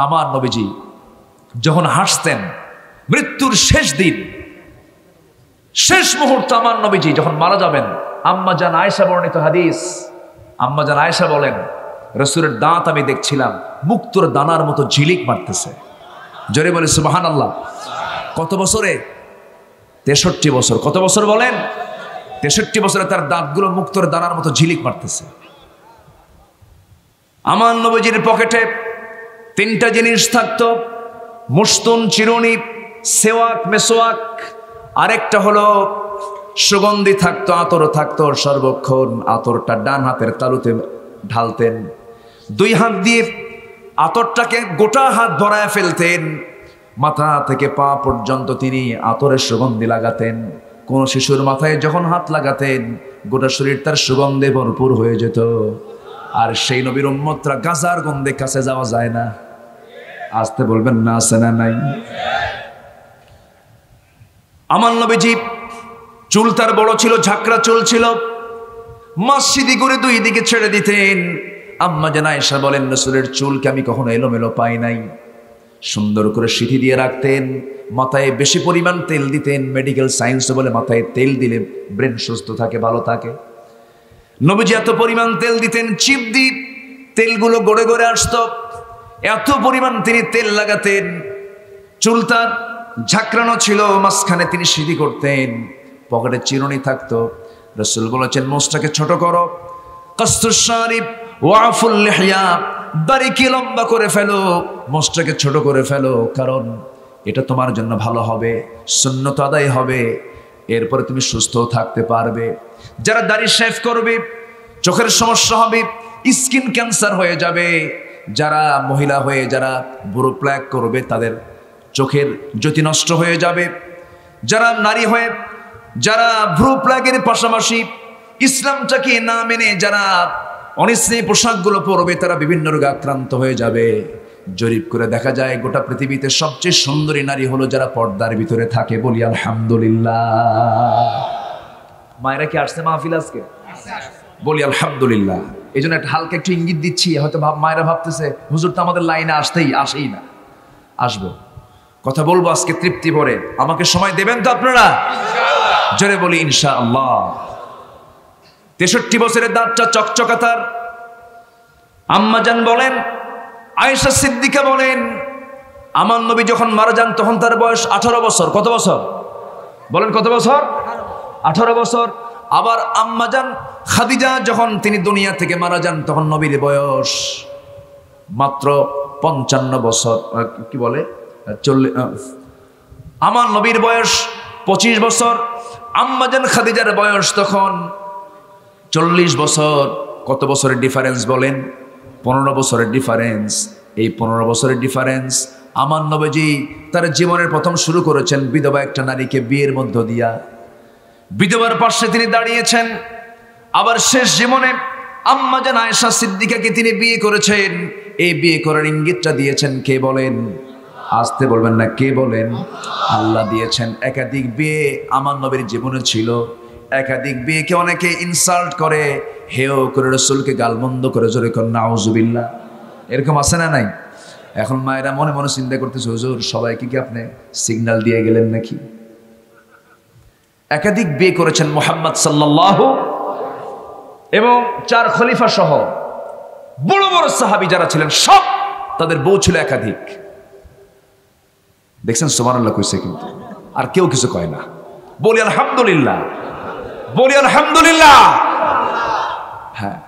আমার নবীজি যখন হাসতেন মৃত্যুর শেষ দিন শেষ মুহূর্তে আমার নবীজি যখন মারা যাবেন, আম্মা জান আয়েশা বর্ণিত হাদিস, আম্মা জান আয়েশা বলেন রাসূলের দাঁত আমি দেখছিলাম মুক্তোর দানার মতো ঝিলিক মারতেছে। জোরে বলে সুবহানাল্লাহ। কত বছরে? 63 বছর। কত বছর বলেন? 63 বছরে তার দাঁতগুলো মুক্তোর দানার মতো ঝিলিক মারতেছে। আমার নবীজির পকেটে 3টা জিনিস থাকতো, মুস্তুন, চিরুনি, সেওয়াক, মেসোয়াক, আরেকটা হলো সুগন্ধি থাকতো, আতর থাকতো। সর্বক্ষণ আতরটা ডান হাতের তালুতে ঢালতেন, 2 হাত দিয়ে আতরটাকে গোটা হাত ভরায় ফেলতেন, মাথা থেকে পা পর্যন্ত তিনি আতরের সুগন্ধি লাগাতেন। কোন শিশুর মাথায় যখন হাত লাগাতেন গোটা শরীর তার সুগন্ধে ভরপুর হয়ে যেত। আর সেই নবীর উম্মতরা গাজার গন্ধে কাছে যাওয়া যায় না। আসতে বলবেন না, আছে না নাই? আমার নবীজি চুল তার বড় ছিল, ঝাঁকড়া চুল ছিল, মসজিদি করে 2 দিকে ছেড়ে দিতেন। আম্মা জান আয়েশা বলেন রাসূলের চুলকে আমি কখনো এলোমেলো পাই নাই, সুন্দর করে সিঁথি দিয়ে রাখতেন। মাথায় বেশি পরিমাণ তেল দিতেন। মেডিকেল সায়েন্স বলে মাথায় তেল দিলে ব্রেন সুস্থ থাকে, ভালো থাকে। নবীজি এত পরিমাণ তেল দিতেন, চিপ দিয়ে তেলগুলো গড়ে গড়ে আসতো, এত পরিমাণ তিনি তেল লাগাতেন। চুল তার ঝাঁকড়ানো ছিল, মাঝখানে তিনি সিঁথি করতেন, পকেটে চিরুনি থাকতো। রাসূল বলেছেন মোষটাকে ছোট করো, কাসতুশ শারিব ওয়াফুল লিহয়া, দাড়িকে লম্বা করে ফেলো, মোষটাকে ছোট করে ফেলো, কারণ এটা তোমার জন্য ভালো হবে, সুন্নত আদায় হবে, এরপরে তুমি সুস্থ থাকতে পারবে। যারা দাড়ি শেভ করবে চোখের সমস্যা হবে, স্কিন ক্যান্সার হয়ে যাবে। যারা মহিলা হয়ে যারা বুড়ো প্ল্যাক করবে তাদের চোখের জ্যোতি নষ্ট হয়ে যাবে। যারা নারী হয়ে যারা ভ্রু প্লাগের পাশাপাশি ইসলামটাকে না মেনে যারা অনিসি পোশাকগুলো পরবে তারা বিভিন্ন রোগে আক্রান্ত হয়ে যাবে। জরিপ করে দেখা যায় গোটা পৃথিবীতে সবচেয়ে সুন্দরী নারী হলো যারা পর্দার ভিতরে থাকে। বলি আলহামদুলিল্লাহ। মায়েরা কি আসছে মাহফিল আজকে? বলি আলহামদুলিল্লাহ। এই জন্য একটা হালকা একটু ইঙ্গিত দিচ্ছি, হয়তো মায়েরা ভাবতেছে হুজুর তো আমাদের লাইনে আসেই না। আসবো, কথা বলবো আজকে তৃপ্তি ভরে। আমাকে সময় দেবেন তো আপনারা? জোরে বলি ইনশাআল্লাহ। 63 বছরের দাঁতটা চকচকা তার। আম্মা জান বলেন, আয়েশা সিদ্দিকা বলেন, আমার নবী যখন মারা যান তখন তার বয়স 18 বছর। কত বছর বলেন? কত বছর? 18 বছর। আবার আম্মা জান খাদিজা যখন তিনি দুনিয়া থেকে মারা যান তখন নবীর বয়স মাত্র 55 বছর। কি বলে 40? আমার নবীর বয়স 25 বছর, আম্মা জান খাদিজার বয়স তখন 40 বছর। কত বছরের ডিফারেন্স বলেন? 15 বছরের ডিফারেন্স। এই 15 বছরের ডিফারেন্স আমার নবীজি তার জীবনের প্রথম শুরু করেছেন বিধবা একটা নারীকে বিয়ের মধ্য দিয়া। বিধবার পাশে তিনি দাঁড়িয়েছেন। আবার শেষ জীবনে আম্মা জান আয়েশা সিদ্দিকাকে তিনি বিয়ে করেছেন। এই বিয়ে করার ইঙ্গিতটা দিয়েছেন কে বলেন? আসতে বলবেন না, কে বলেন? আল্লাহ দিয়েছেন। একাধিক বিয়ে আমার নবীর জীবনে ছিল। একাধিক বিয়েকে অনেকে ইনসাল্ট করে, হেও করে, রাসূলকে গালমন্দ করে, জোরে কর নাউজুবিল্লাহ। এরকম আছে না নাই? এখন মায়েরা মনে মনে চিন্তা করতেছে হুজুর সবাইকে কি আপনি সিগন্যাল দিয়ে গেলেন নাকি? একাধিক বিয়ে করেছেন মুহাম্মদ সাল্লাল্লাহু, এবং 4 খলিফা সহ বড় বড় সাহাবী যারা ছিলেন সব তাদের বউ ছিল একাধিক। দেখছেন সুবহানাল্লাহ কইছে, কিন্তু আর কেউ কিছু কয় না। বলি আলহামদুলিল্লাহ, বলি আলহামদুলিল্লাহ। হ্যাঁ,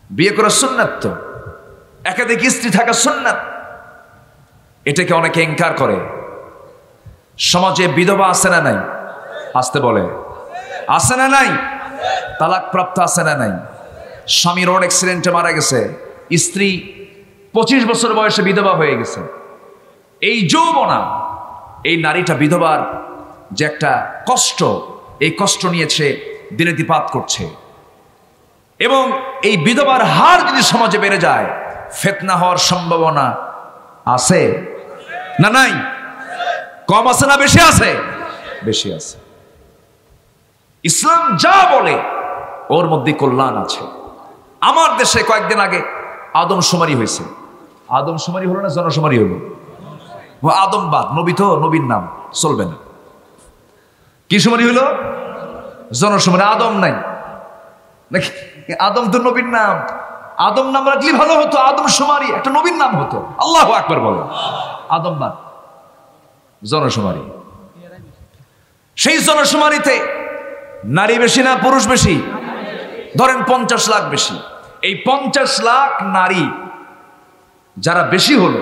বিয়ে করা সুন্নাত, তো একাধিক স্ত্রী থাকা সুন্নাত। এটাকে অনেকে ইনকার করে। সমাজে বিধবা আছে না নাই? আসতে বলে আছে না নাই? তালাক প্রাপ্ত আছে না নাই? স্বামী রোড অ্যাক্সিডেন্টে মারা গেছে, স্ত্রী 25 বছর বয়সে বিধবা হয়ে গেছে। এই যৌবনা, এই নারীটা বিধবার যে একটা কষ্ট, এই কষ্ট নিয়েছে, দিনেতিপাত করছে। এবং এই বিধবার হার যদি সমাজে বেড়ে যায় ফিতনা হওয়ার সম্ভাবনা আছে না নাই? কম আছে না বেশি আছে? বেশি আছে। ইসলাম যা বলে ওর মধ্যে কল্যাণ আছে। আমার দেশে কয়েকদিন আগে আদমশুমারি হয়েছে। আদমশুমারি হলো না জনশুমারি হলো? আদমবাদ, নবী তো নবীর নাম চলবে না। কি শুমারি হলো? জনশুমারি। আদম নাই নাকি? আদম তো নবীর নাম, আদম নাম রাখলে ভালো হতো, আদমশুমারি একটা নবীর নাম হতো। আল্লাহু আকবার বলো। আদমবাদ, জনশুমারি। সেই জনশুমারিতে নারী বেশি না পুরুষ বেশি? ধরেন 50 লাখ বেশি। এই 50 লাখ নারী যারা বেশি হলো,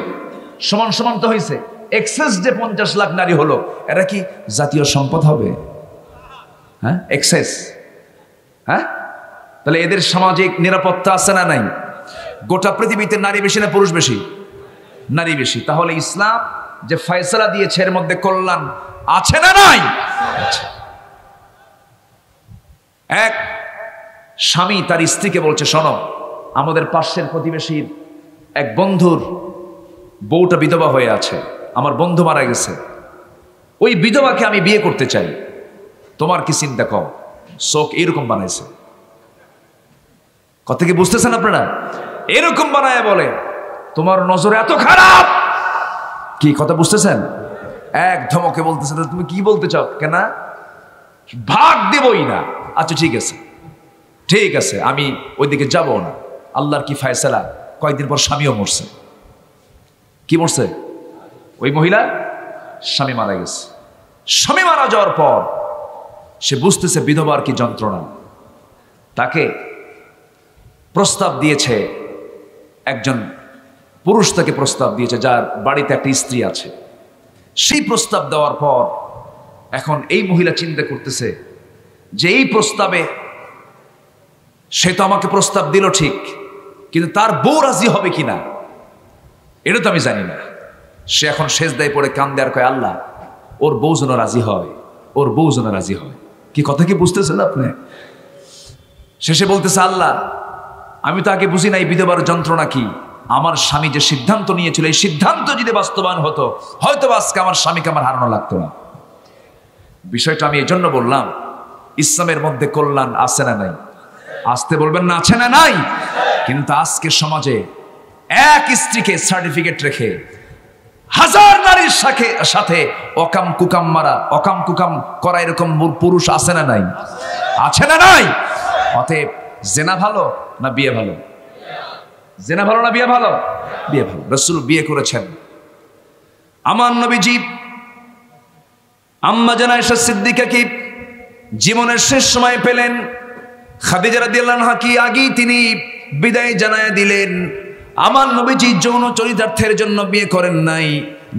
সমান সমান তো হয়েছে, এক্সেস যে 50 লাখ নারী হলো, এরা কি জাতীয় সম্পদ হবে? হ্যাঁ, এক্সেস। হ্যাঁ, তাহলে এদের সামাজিক নিরাপত্তা আছে না নাই? গোটা পৃথিবীতে নারী বেশি না পুরুষ বেশি? নারী বেশি। তাহলে ইসলাম যে ফয়সালা দিয়েছে এর মধ্যে কল্যাণ আছে না নাই? এক স্বামী তার স্ত্রীকে বলছে, শোনো, আমাদের পাশের প্রতিবেশীর এক বন্ধুর বউটা বিধবা হয়ে আছে, আমার বন্ধু মারা গেছে, ওই বিধবাকে আমি বিয়ে করতে চাই, তোমার কি চিন্তা কম? চোখ এরকম বানাইছে। কথা কি বুঝতেছেন আপনারা? এরকম বানায় বলে, তোমার নজর এত খারাপ। কি কথা বুঝতেছেন? এক ধমকে বলতেছে, তুমি কি বলতে চাও? কেন? ভাগ দেবই না। আচ্ছা ঠিক আছে, ঠিক আছে, আমি ওইদিকে যাবো না। আল্লাহর কি ফয়সালা, কয়েকদিন পর স্বামীও মরছে। কি মরছে? ওই মহিলা স্বামী মারা গেছে। স্বামী মারা যাওয়ার পর সে বুঝতেছে বিধবার কি যন্ত্রণা। তাকে প্রস্তাব দিয়েছে একজন পুরুষ, তাকে প্রস্তাব দিয়েছে যার বাড়িতে একটা স্ত্রী আছে। সেই প্রস্তাব দেওয়ার পর এখন এই মহিলা চিন্তা করতেছে যে এই প্রস্তাবে সে তো আমাকে প্রস্তাব দিল ঠিক, কিন্তু তার বউ রাজি হবে কিনা এটা তো আমি জানি না। সে এখন সেজদায় পড়ে কান্দে আর কয়, আল্লাহ ওর বউ যেন রাজি হয়, ওর বউ যেন রাজি হয়। কি কথা কি বুঝতেছেন আপনি? শেষে বলতেছে, আল্লাহ আমি তো আগে বুঝি নাই বিধবার যন্ত্রণা কি। আমার স্বামী যে সিদ্ধান্ত নিয়েছিল, এই সিদ্ধান্ত যদি বাস্তবায়ন হতো, হয়তো আজকে আমার স্বামীকে আমার হারানো লাগতো না। বিষয়টা আমি এই জন্য বললাম, ইসলামের মধ্যে কল্যাণ আছে না নাই? আসতে বলবেন না আছে না নাই? কিন্তু আজকে সমাজে এক স্ত্রীকে সার্টিফিকেট রেখে হাজার নারীর সাথে অকাম কুকাম মারা, অকাম কুকাম করা এরকম পুরুষ আছে না নাই? আছে না নাই? অতএব জেনা ভালো না বিয়ে ভালো? জেনা ভালো না বিয়ে ভালো? বিয়ে ভালো। রাসূল বিয়ে করেছেন। আমার নবীজি আম্মা জান আয়েশা সিদ্দিকা কি জীবনের শেষ সময় পেলেন, খাদিজা রাদিয়াল্লাহু আনহা কি আগেই তিনি বিদায় জানায় দিলেন। আমার নবীজি যৌন চরিতার্থের জন্য বিয়ে করেন নাই।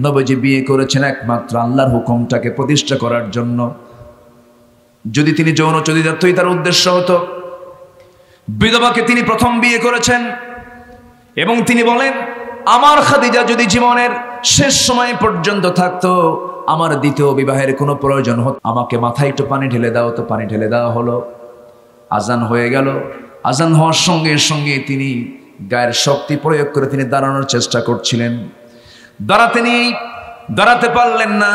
নবীজি বিয়ে করেছেন একমাত্র আল্লাহর হুকুমটাকে প্রতিষ্ঠা করার জন্য। যদি তিনি যৌন চরিতার্থই তার উদ্দেশ্য হতো, বিধবাকে তিনি প্রথম বিয়ে করেছেন এবং তিনি বলেন, আমার খাদিজা যদি জীবনের শেষ সময় পর্যন্ত থাকতো, আমার দ্বিতীয় বিবাহের কোনো প্রয়োজন হতো, আমাকে মাথায় একটু পানি ঢেলে দাও। তো পানি ঢেলে দেওয়া হলো। আজান হয়ে গেল। আজান হওয়ার সঙ্গে সঙ্গে তিনি গায়ের শক্তি প্রয়োগ করে তিনি দাঁড়ানোর চেষ্টা করছিলেন। দাঁড়াতে পারলেন না।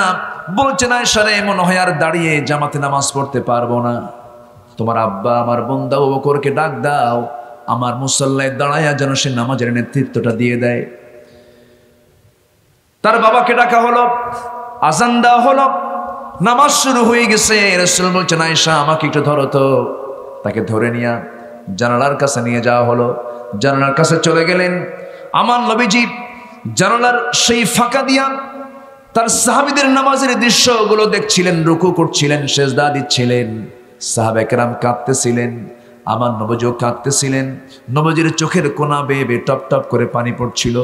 বলছেন, আয়েশা রে, মনে হয় আর দাঁড়িয়ে জামাতে নামাজ পড়তে পারবো না। তোমার আব্বা আমার বোন আবু বকরকে ডাক দাও, আমার মুসল্লায় দাঁড়ায়া যেন সে নামাজের নেতৃত্বটা দিয়ে দেয়। তার বাবাকে ডাকা হলো, আজান দেওয়া হলো, নামাজ শুরু হয়ে গেছে। রাসূল বলছেন, আয়েশা আমাকে একটু ধরো তো। তাকে ধরে নিয়ে জানালার কাছে নিয়ে যাওয়া হলো। জানালার কাছে চলে গেলেন। আমার নবীজি জানালার সেই ফাঁকা দিয়া তার সাহাবীদের নামাজের দৃশ্যগুলো দেখছিলেন, রুকু করছিলেন, সেজদা দিচ্ছিলেন। সাহাবায়ে কেরাম কাঁদতেছিলেন, আমার নবীও কাঁদতেছিলেন। নবীজির চোখের কোনা বেয়ে বেয়ে টপ টপ করে পানি পড়ছিল।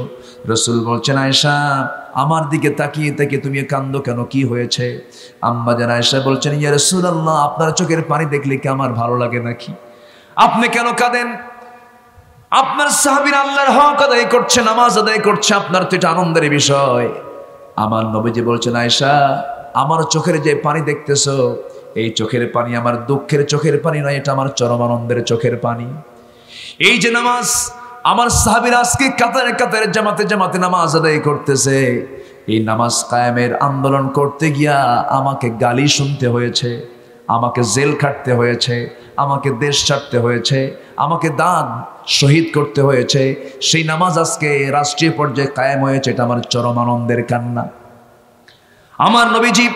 রাসূল বলছেন, আয়েশা আমার দিকে তাকিয়ে তাকিয়ে তুমি কাঁদো কেন? কি হয়েছে? আম্মা জান আয়েশা বলছেন, ইয়া রাসূলুল্লাহ, আপনার চোখের পানি দেখলে কি আমার ভালো লাগে নাকি? আপনি কেন কাঁদেন? আপনার সাহাবীরা আল্লাহর হক আদায় করছে, নামাজ আদায় করছে, আপনার তো এটা আনন্দের বিষয়। আমার নবীজি বলছেন, আয়েশা আমার চোখের যে পানি দেখতেছো, এই চোখের পানি আমার দুঃখের চোখের পানি নয়, এটা আমার চরম আনন্দের চোখের পানি। এই যে নামাজ আমার সাহাবীরা আজকে কাতারে কাতারে জামাতে জামাতে নামাজ আদায় করতেছে, এই নামাজ কায়েমের আন্দোলন করতে গিয়া আমাকে গালি শুনতে হয়েছে, আমাকে জেল খাটতে হয়েছে, আমাকে দেশ ছাড়তে হয়েছে, আমাকে দান শহীদ করতে হয়েছে, সেই নামাজ আজকে রাষ্ট্রীয় পর্যায়ে কায়েম হয়েছে, এটা আমার চরম আনন্দের কান্না। আমার নবীজি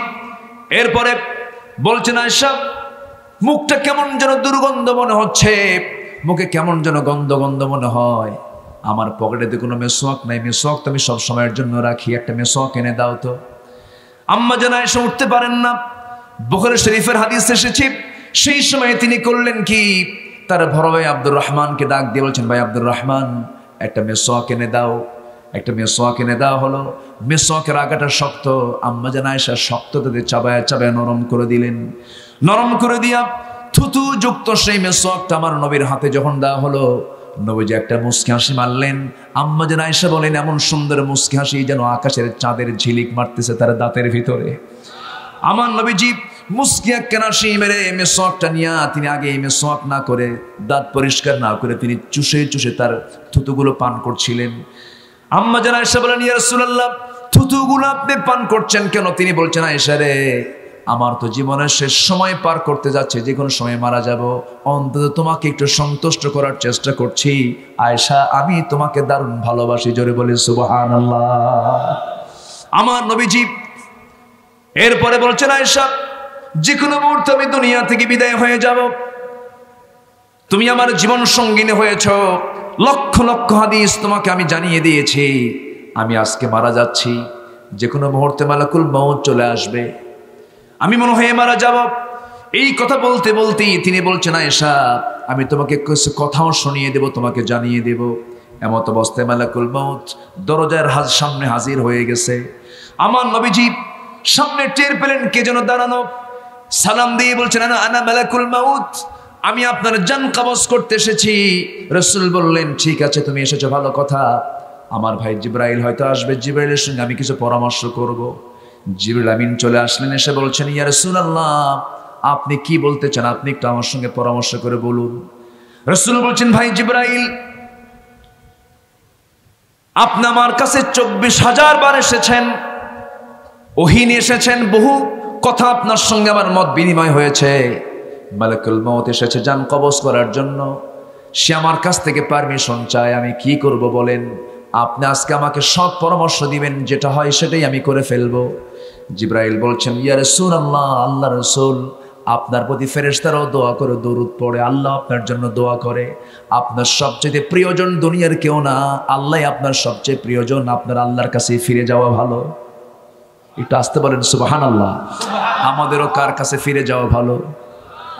এরপরে বলছেন, আয়েশা মুখটা কেমন যেন দুর্গন্ধ মনে হচ্ছে, মুখে কেমন যেন গন্ধ গন্ধ মনে হয়। আমার পকেটে কোনো মেসওয়াক নাই, মেসওয়াক তো আমি সব সময়ের জন্য রাখি, একটা মেসওয়াক এনে দাও তো। আম্মা জান আয়েশা উঠতে পারেন না। বুখারী শরীফের হাদিস এসেছে, সেই সময় তিনি করলেন কি, তার বড় ভাই আব্দুর রহমানকে ডাক দিয়ে বলছেন, ভাই আব্দুর রহমান একটা মেসওয়াক এনে দাও। একটা মেসওয়াক এনে দেওয়া হলো। মেসওয়াকের আগাটা শক্ত, আম্মা জান আয়েশা শক্তটাতে চাবায়া চাবায়া নরম করে দিলেন। নরম করে দিয়া থুতু যুক্ত সেই মেসওয়াকটা আমার নবীর হাতে যখন দেওয়া হলো, নবীজি একটা মুচকি হাসি মারলেন। আম্মা জান আয়েশা বলেন, এমন সুন্দর মুচকি হাসি যেন আকাশের চাঁদের ঝিলিক মারতেছে তার দাঁতের ভিতরে। আমার নবীজি মুচকি একটা হাসি মেরে মেসওয়াকটা নিয়ে তিনি আগে মেসওয়াক না করে, দাঁত পরিষ্কার না করে তিনি চুষে চুষে তার থুতুগুলো পান করছিলেন। আম্মা জান আয়েশা বলেন, ইয়া রাসূলুল্লাহ থুতুগুলো আপনি পান করছেন কেন? তিনি বলছেন, আয়েশা রে, আমার তো জীবনের শেষ সময় পার করতে যাচ্ছে, যে কোনো সময় মারা যাব, অন্তত তোমাকে একটু সন্তুষ্ট করার চেষ্টা করছি। আয়েশা আমি তোমাকে দারুণ ভালোবাসি, জোরে বলি সুবহানাল্লাহ। আমার নবীজি এরপরে বলছেন, আয়েশা যে কোনো মুহূর্তে আমি দুনিয়া থেকে বিদায় হয়ে যাব, তুমি আমার জীবন সঙ্গিনী হয়েছ, লক্ষ লক্ষ হাদিস তোমাকে আমি জানিয়ে দিয়েছি, আমি আজকে মারা যাচ্ছি, যে কোনো মুহূর্তে মালাকুল মউত চলে আসবে, আমি মনে হয় মারা যাব। এই কথা বলতে বলতেই তিনি বলছেন, আয়েশা আমি তোমাকে কিছু কথাও শুনিয়ে দেব, তোমাকে জানিয়ে দেব। এমত অবস্থায় মালাকুল মউত দরজার সামনে হাজির হয়ে গেছে। আমার নবীজি সামনে টের পেলেন কে যেন দাঁড়ানো, সালাম দিয়ে বলছেন, আনা মালাকুল মউত, আমি আপনার জান কবজ করতে এসেছি। রাসূল বললেন, ঠিক আছে তুমি এসেছো, ভালো কথা, আমার ভাই জিবরাইল হয়তো আসবে, জিবরাইলের সঙ্গে আমি কিছু পরামর্শ করব। জিবরিল আমিন চলে আসলেন, এসে বলছেন, ইয়া রাসূলুল্লাহ আপনি কি বলতে চান, আপনি একটু আমার সঙ্গে পরামর্শ করে বলুন। রাসূল বলছেন, ভাই জিবরাইল আপনি আমার কাছে 24,000 বার এসেছেন, ওহী নিয়ে এসেছেন, বহু কথা আপনার সঙ্গে আমার মত বিনিময় হয়েছে। মালাকুল মউত এসেছে জান কবজ করার জন্য, সে আমার কাছ থেকে পারমিশন চায়, আমি কি করব বলেন? আপনি আজকে আমাকে সব পরামর্শ দিবেন, যেটা হয় সেটাই আমি করে ফেলবো। জিবরাইল বলছেন, ইয়া রাসূলুল্লাহ আল্লাহ রাসূল আপনার প্রতি ফেরেশতারাও দোয়া করে, দরুদ পড়ে, আল্লাহ আপনার জন্য দোয়া করে। আপনার সবচেয়ে প্রিয়জন দুনিয়ার কেউ না, আল্লাহ আপনার সবচেয়ে প্রিয়জন, আপনার আল্লাহর কাছে ফিরে যাওয়া ভালো। একটু আসতে বলেন সুবহানাল্লাহ। আমাদেরও কার কাছে ফিরে যাওয়া ভালো?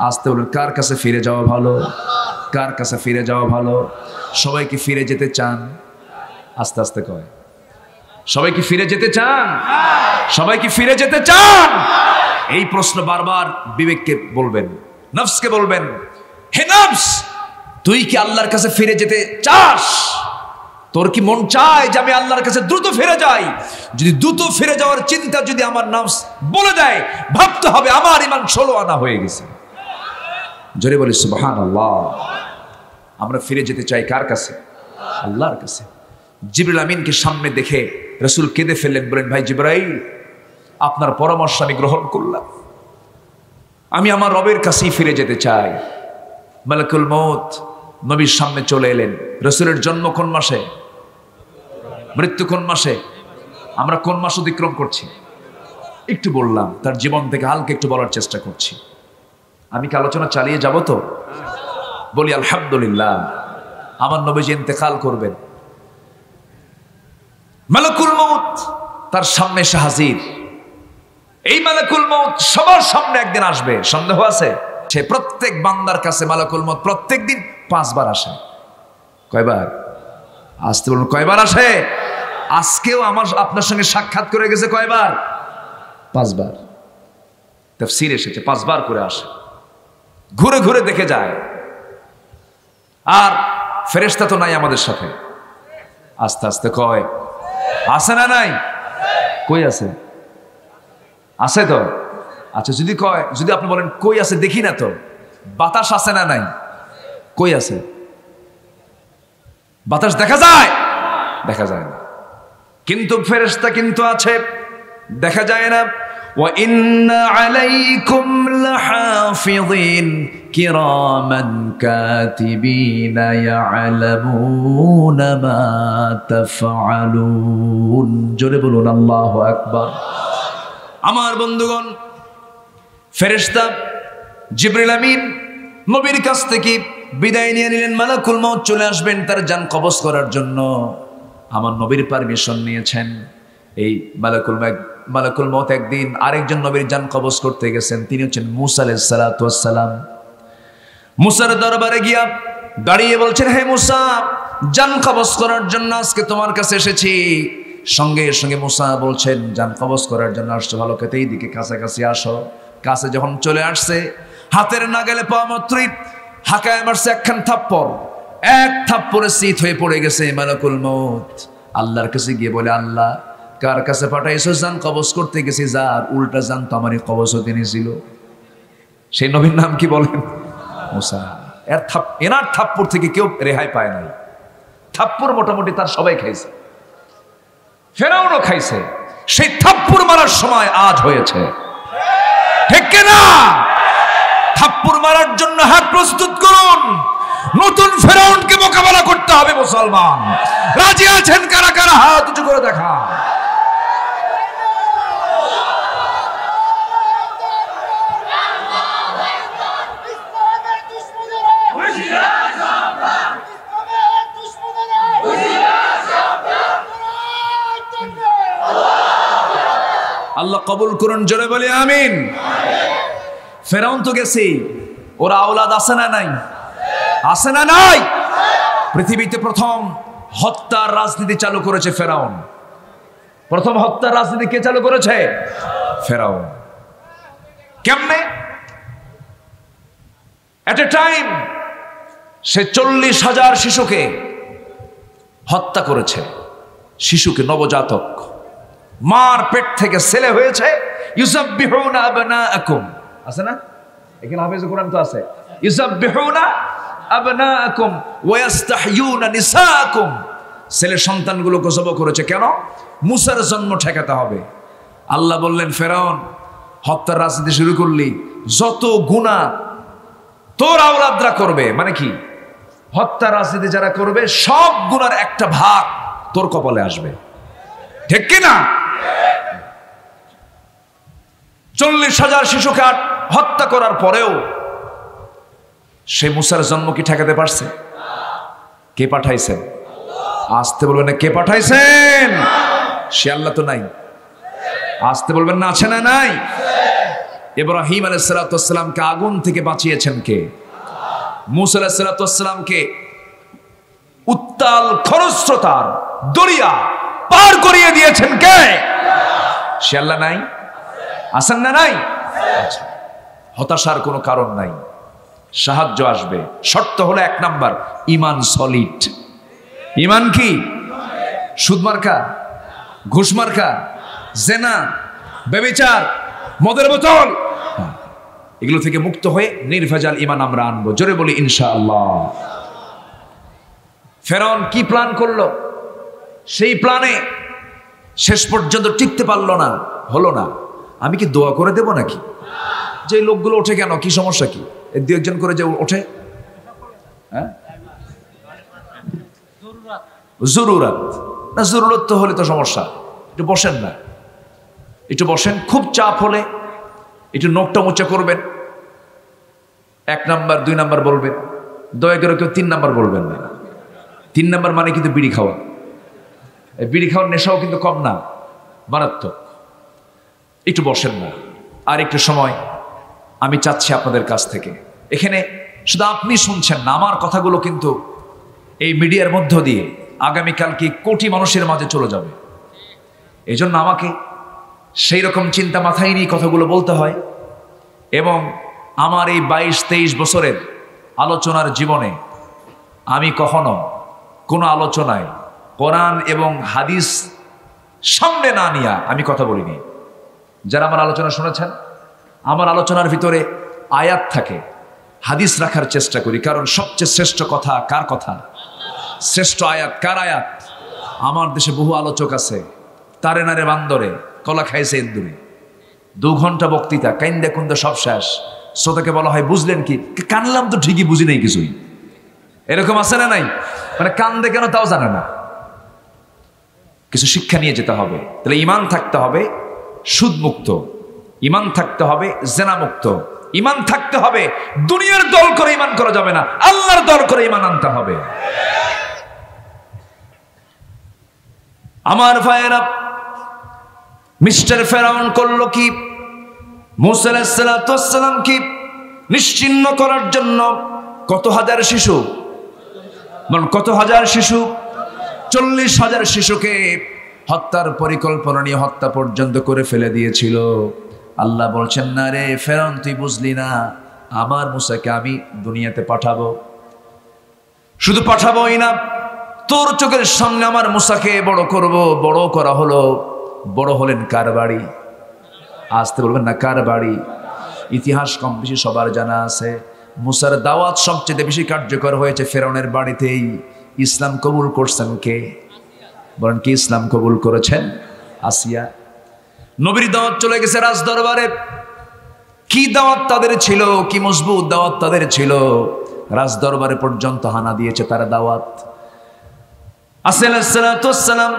আসতে বলেন, কার কাছে ফিরে যাওয়া ভালো? কার কাছে ফিরে যাওয়া ভালো? সবাই কি ফিরে যেতে চান? আস্তে আস্তে কয়, সবাই কি ফিরে যেতে চান? সবাই কি ফিরে যেতে চান? এই প্রশ্ন বারবার বিবেককে বলবেন, নফসকে বলবেন, হে নফস তুই কি আল্লাহর কাছে ফিরে যেতে চাস? তোর কি মন চায় যে আমি আল্লাহর কাছে দ্রুত ফিরে যাই? যদি দ্রুত ফিরে যাওয়ার চিন্তা যদি আমার নফস বলে দেয়, ভাবতে হবে আমার ঈমান 16 আনা হয়ে গেছে। জোরে বলি সুবহানাল্লাহ। আমরা ফিরে যেতে চাই কার কাছে? আল্লাহর কাছে। জিবরিল আমিনকে সামনে দেখে রাসূল কেঁদে ফেললেন, বলেন, ভাই জিবরাইল আপনার পরামর্শ আমি গ্রহণ করলাম, আমি আমার রবের কাছেই ফিরে যেতে চাই। মালাকুল মউত নবীর সামনে চলে এলেন। রাসূলের জন্ম কোন মাসে? মৃত্যু কোন মাসে? আমরা কোন মাস অতিক্রম করছি? একটু বললাম, তার জীবন থেকে হালকা একটু বলার চেষ্টা করছি। আমি কি আলোচনা চালিয়ে যাব তো? বলি আলহামদুলিল্লাহ। আমার নবীজি ইন্তেকাল করবেন, মালাকুল মউত তার সামনে এসে হাজির। এই মালাকুল মউত সবার সামনে একদিন আসবে, সন্দেহ আছে? সে প্রত্যেক বান্দার কাছে মালাকুল মউত প্রত্যেক দিন 5 বার আসে। কয়বার? আসতে বলুন, কয়বার আসে? আজকেও আমার আপনার সঙ্গে সাক্ষাৎ করে গেছে কয়বার? 5 বার। তাফসীর এসেছে 5 বার করে আসে, ঘুরে ঘুরে দেখে যায়। আর ফেরেশতা তো নাই আমাদের সাথে। আস্তে আস্তে কয়, আছে না নাই? কই আছে? আছে তো। আচ্ছা যদি কয়, যদি আপনি বলেন কই আছে দেখি না তো, বাতাস আছে না নাই? কই আছে? বাতাস দেখা যায়? দেখা যায় না। কিন্তু ফেরেশতা কিন্তু আছে, দেখা যায় না। وَإِنَّ عَلَيْكُمْ لَحَافِظِينَ كِرَامًا كَاتِبِينَ يَعْلَمُونَ مَا تَفْعَلُونَ জোরে বলুন আল্লাহু আকবার। আমার বন্ধুগণ, ফেরেশতা জিবরিল আমিন নবীর কাছ থেকে বিদায় নিয়ে নিলেন। মালাকুল মউত চলে আসবেন তার জান কবজ করার জন্য। আমার নবীর পারমিশন নিয়েছেন। এই মালাকুল মউত একদিন আরেকজন নবীর জান কবজ করতে গেছেন। তিনি হচ্ছেন মূসা আলাইহিস সালাতু ওয়াস সালাম। মূসার দরবারে গিয়া দাঁড়িয়ে বলছেন, হে মূসা, জান কবজ করার জন্য আজকে তোমার কাছে এসেছি। সঙ্গে সঙ্গে মূসা বলছেন, জান কবজ করার জন্য আসছো, ভালো কথা, এইদিকে কাছাকাছি আসো। কাছে যখন চলে আসছে, হাতের নাগালে পাওয়া মাত্রই হাঁকায় মারছে একখান থাপ্পড়। এক থাপ্পড়ে শীত হয়ে পড়ে গেছে মালাকুল মউত। আল্লাহর কাছে গিয়ে বলে, আল্লাহ, কার কাছে পাঠাইছো? জান কবজ করতে গেছি, যার উল্টা জান তো আমারই কবজ হতে নিয়েছিল। সেই নবীর নাম কি বলেন? মূসা। এনার থাপ্পড় থেকে কেউ রেহাই পায় নাই। থাপ্পড় মোটামুটি তার সবাই খাইছে, ফেরাউনও খাইছে। সেই থাপ্পড় মারার সময় আজ হয়েছে, ঠিক কিনা? থাপ্পড় মারার জন্য হাত প্রস্তুত করুন। নতুন ফেরাউনকে মোকাবেলা করতে হবে। মুসলমান রাজি আছেন? কারা কারা হাত উঁচু করে দেখা। আল্লাহ কবুল করুন, জোরে বলি আমিন। ফেরাউন তো গেছে, ওরা আওলাদ আছে না নাই? আছে না নাই? পৃথিবীতে প্রথম হত্যার রাজনীতি চালু করেছে ফেরাউন। প্রথম হত্যার রাজনীতি কে চালু করেছে? ফেরাউন। কেমনে? এট এ টাইম সে 40,000 শিশুকে হত্যা করেছে। শিশুকে, নবজাতক, মার পেট থেকে ছেলে হয়েছে। ইউযাব্বিহুনা আবনাআকুম, আছে না? এখানে হাফেজে কোরআন তো আছে। ইউযাব্বিহুনা আবনাআকুম ওয়া ইস্তাহয়ুনা নিসাআকুম। ছেলে সন্তানগুলোকে জবাই করেছে। কেন? মূসার জন্ম ঠেকাতে হবে। আল্লাহ বললেন, ফেরাউন, হত্যার রাজনীতি শুরু করলি, যত গুনাহ তোর আওলাদরা করবে, মানে কি, হত্যা রাজনীতি যারা করবে, সব গুনার একটা ভাগ তোর কপালে আসবে, ঠিক কিনা? 40,000 শিশুকে হত্যা করার পরেও সে মূসার জন্ম কি ঠেকাতে পারছে? কে পাঠাইছেন? আসতে বলবেন না, কে পাঠাইছেন? সে আল্লাহ তো নাই। আসতে বলবেন না, আছে না নাই? ইব্রাহিম আলাইহিস সালাতু ওয়াস সালামকে আগুন থেকে বাঁচিয়েছেন কে? মূসা আলাইহিস সালাতু ওয়াস সালামকে উত্তাল খরস্রোতার দরিয়া পার করিয়ে দিয়েছেন কে? সে আল্লাহ নাই? আছেন না নাই? হতাশার কোনো কারণ নাই, সাহায্য আসবে। শর্ত হলো 1 নাম্বার, ঈমান সলিড। ঈমান কি? সুদ মার্কা, ঘুষ মার্কা, জেনা, ব্যভিচার, মদের বোতল, এগুলো থেকে মুক্ত হয়ে নির্ভেজাল ঈমান আমরা আনবো। জোরে বলি ইনশাআল্লাহ। ফেরাউন কি প্ল্যান করলো? সেই প্ল্যানে শেষ পর্যন্ত টিকতে পারলো না, হলো না। আমি কি দোয়া করে দেব নাকি? যে লোকগুলো ওঠে কেন, কি সমস্যা কি? 2-1 করে যে ওঠে, হ্যাঁ, জরুরত না, জরুরত তো হলে তো সমস্যা। একটু বসেন না, একটু বসেন। খুব চাপ হলে একটু নোকটা মোচা করবেন। 1 নাম্বার 2 নাম্বার বলবেন, দয়া করে কেউ 3 নাম্বার বলবেন না। 3 নাম্বার মানে কিন্তু বিড়ি খাওয়া। এই বিড়ি খাওয়ার নেশাও কিন্তু কম না, মারাত্মক। একটু বসেন না, আর একটু সময় আমি চাচ্ছি আপনাদের কাছ থেকে। এখানে শুধু আপনি শুনছেন না, আমার কথাগুলো কিন্তু এই মিডিয়ার মধ্য দিয়ে আগামীকালকে কোটি মানুষের মাঝে চলে যাবে। এই জন্য আমাকে সেই রকম চিন্তা মাথায় নিয়ে কথাগুলো বলতে হয়। এবং আমার এই 22-23 বছরের আলোচনার জীবনে আমি কখনো কোনো আলোচনায় কোরআন এবং হাদিস সামনে না নিয়ে আমি কথা বলিনি। যারা আমার আলোচনা শুনেছেন, আমার আলোচনার ভিতরে আয়াত থাকে, হাদিস রাখার চেষ্টা করি। কারণ সবচেয়ে শ্রেষ্ঠ কথা কার কথা? শ্রেষ্ঠ আয়াত কার আয়াত? আমার দেশে বহু আলোচক আছে, তারে নারে বান্দরে, কলা খাইছে ইন্দুরে। 2 ঘন্টা বক্তৃতা, কাইন্দা কুন্দা সব শেষ। শ্রোতাকে বলা হয় বুঝলেন কি? কানলাম তো ঠিকই, বুঝি নাই কিছুই। এরকম আছে না নাই? মানে কান্দে কেন তাও জানে না। কিছু শিক্ষা নিয়ে যেতে হবে। তাহলে ইমান থাকতে হবে সুদ মুক্ত, ইমান থাকতে হবে জেনা মুক্ত, ইমান থাকতে হবে দুনিয়ার দল করে ইমান করা যাবে না, আল্লাহর দল করে ইমান আনতে হবে। আমার ভাইয়েরা, মিস্টার ফেরাউন করলো কি? মূসা আলাইহিস সালাম কি নিশ্চিহ্ন করার জন্য কত হাজার শিশু, কত হাজার শিশু, 40,000 শিশুকে হত্যার পরিকল্পনা নিয়ে হত্যা পর্যন্ত করে ফেলে দিয়েছিল। আল্লাহ বলছেন, না রে ফেরাউন, তুই বুঝলি না, আমার মূসাকে আমি দুনিয়াতে পাঠাবো। শুধু পাঠাবোই না, তোর চোখের সামনে আমার মূসাকে বড় করব। বড় করা হলো। বড় হলেন কার বাড়ি? আসতে বলবেন না, কার বাড়ি? ইতিহাস কম বেশি সবার জানা আছে। মূসার দাওয়াত সবচেয়ে বেশি কার্যকর হয়েছে ফেরাউনের বাড়িতেই। ইসলাম কবুল করছেন কে? বলেন, কি ইসলাম কবুল করেছেন? আসিয়া। নবীর দাওয়াত চলে গেছে রাজ দরবারে। কি দাওয়াত তাদের ছিল, কি মজবুত দাওয়াত তাদের ছিল। রাজ দরবারে পর্যন্ত হানা দিয়েছে তার দাওয়াত। আসিয়া আলাইহিস সালাম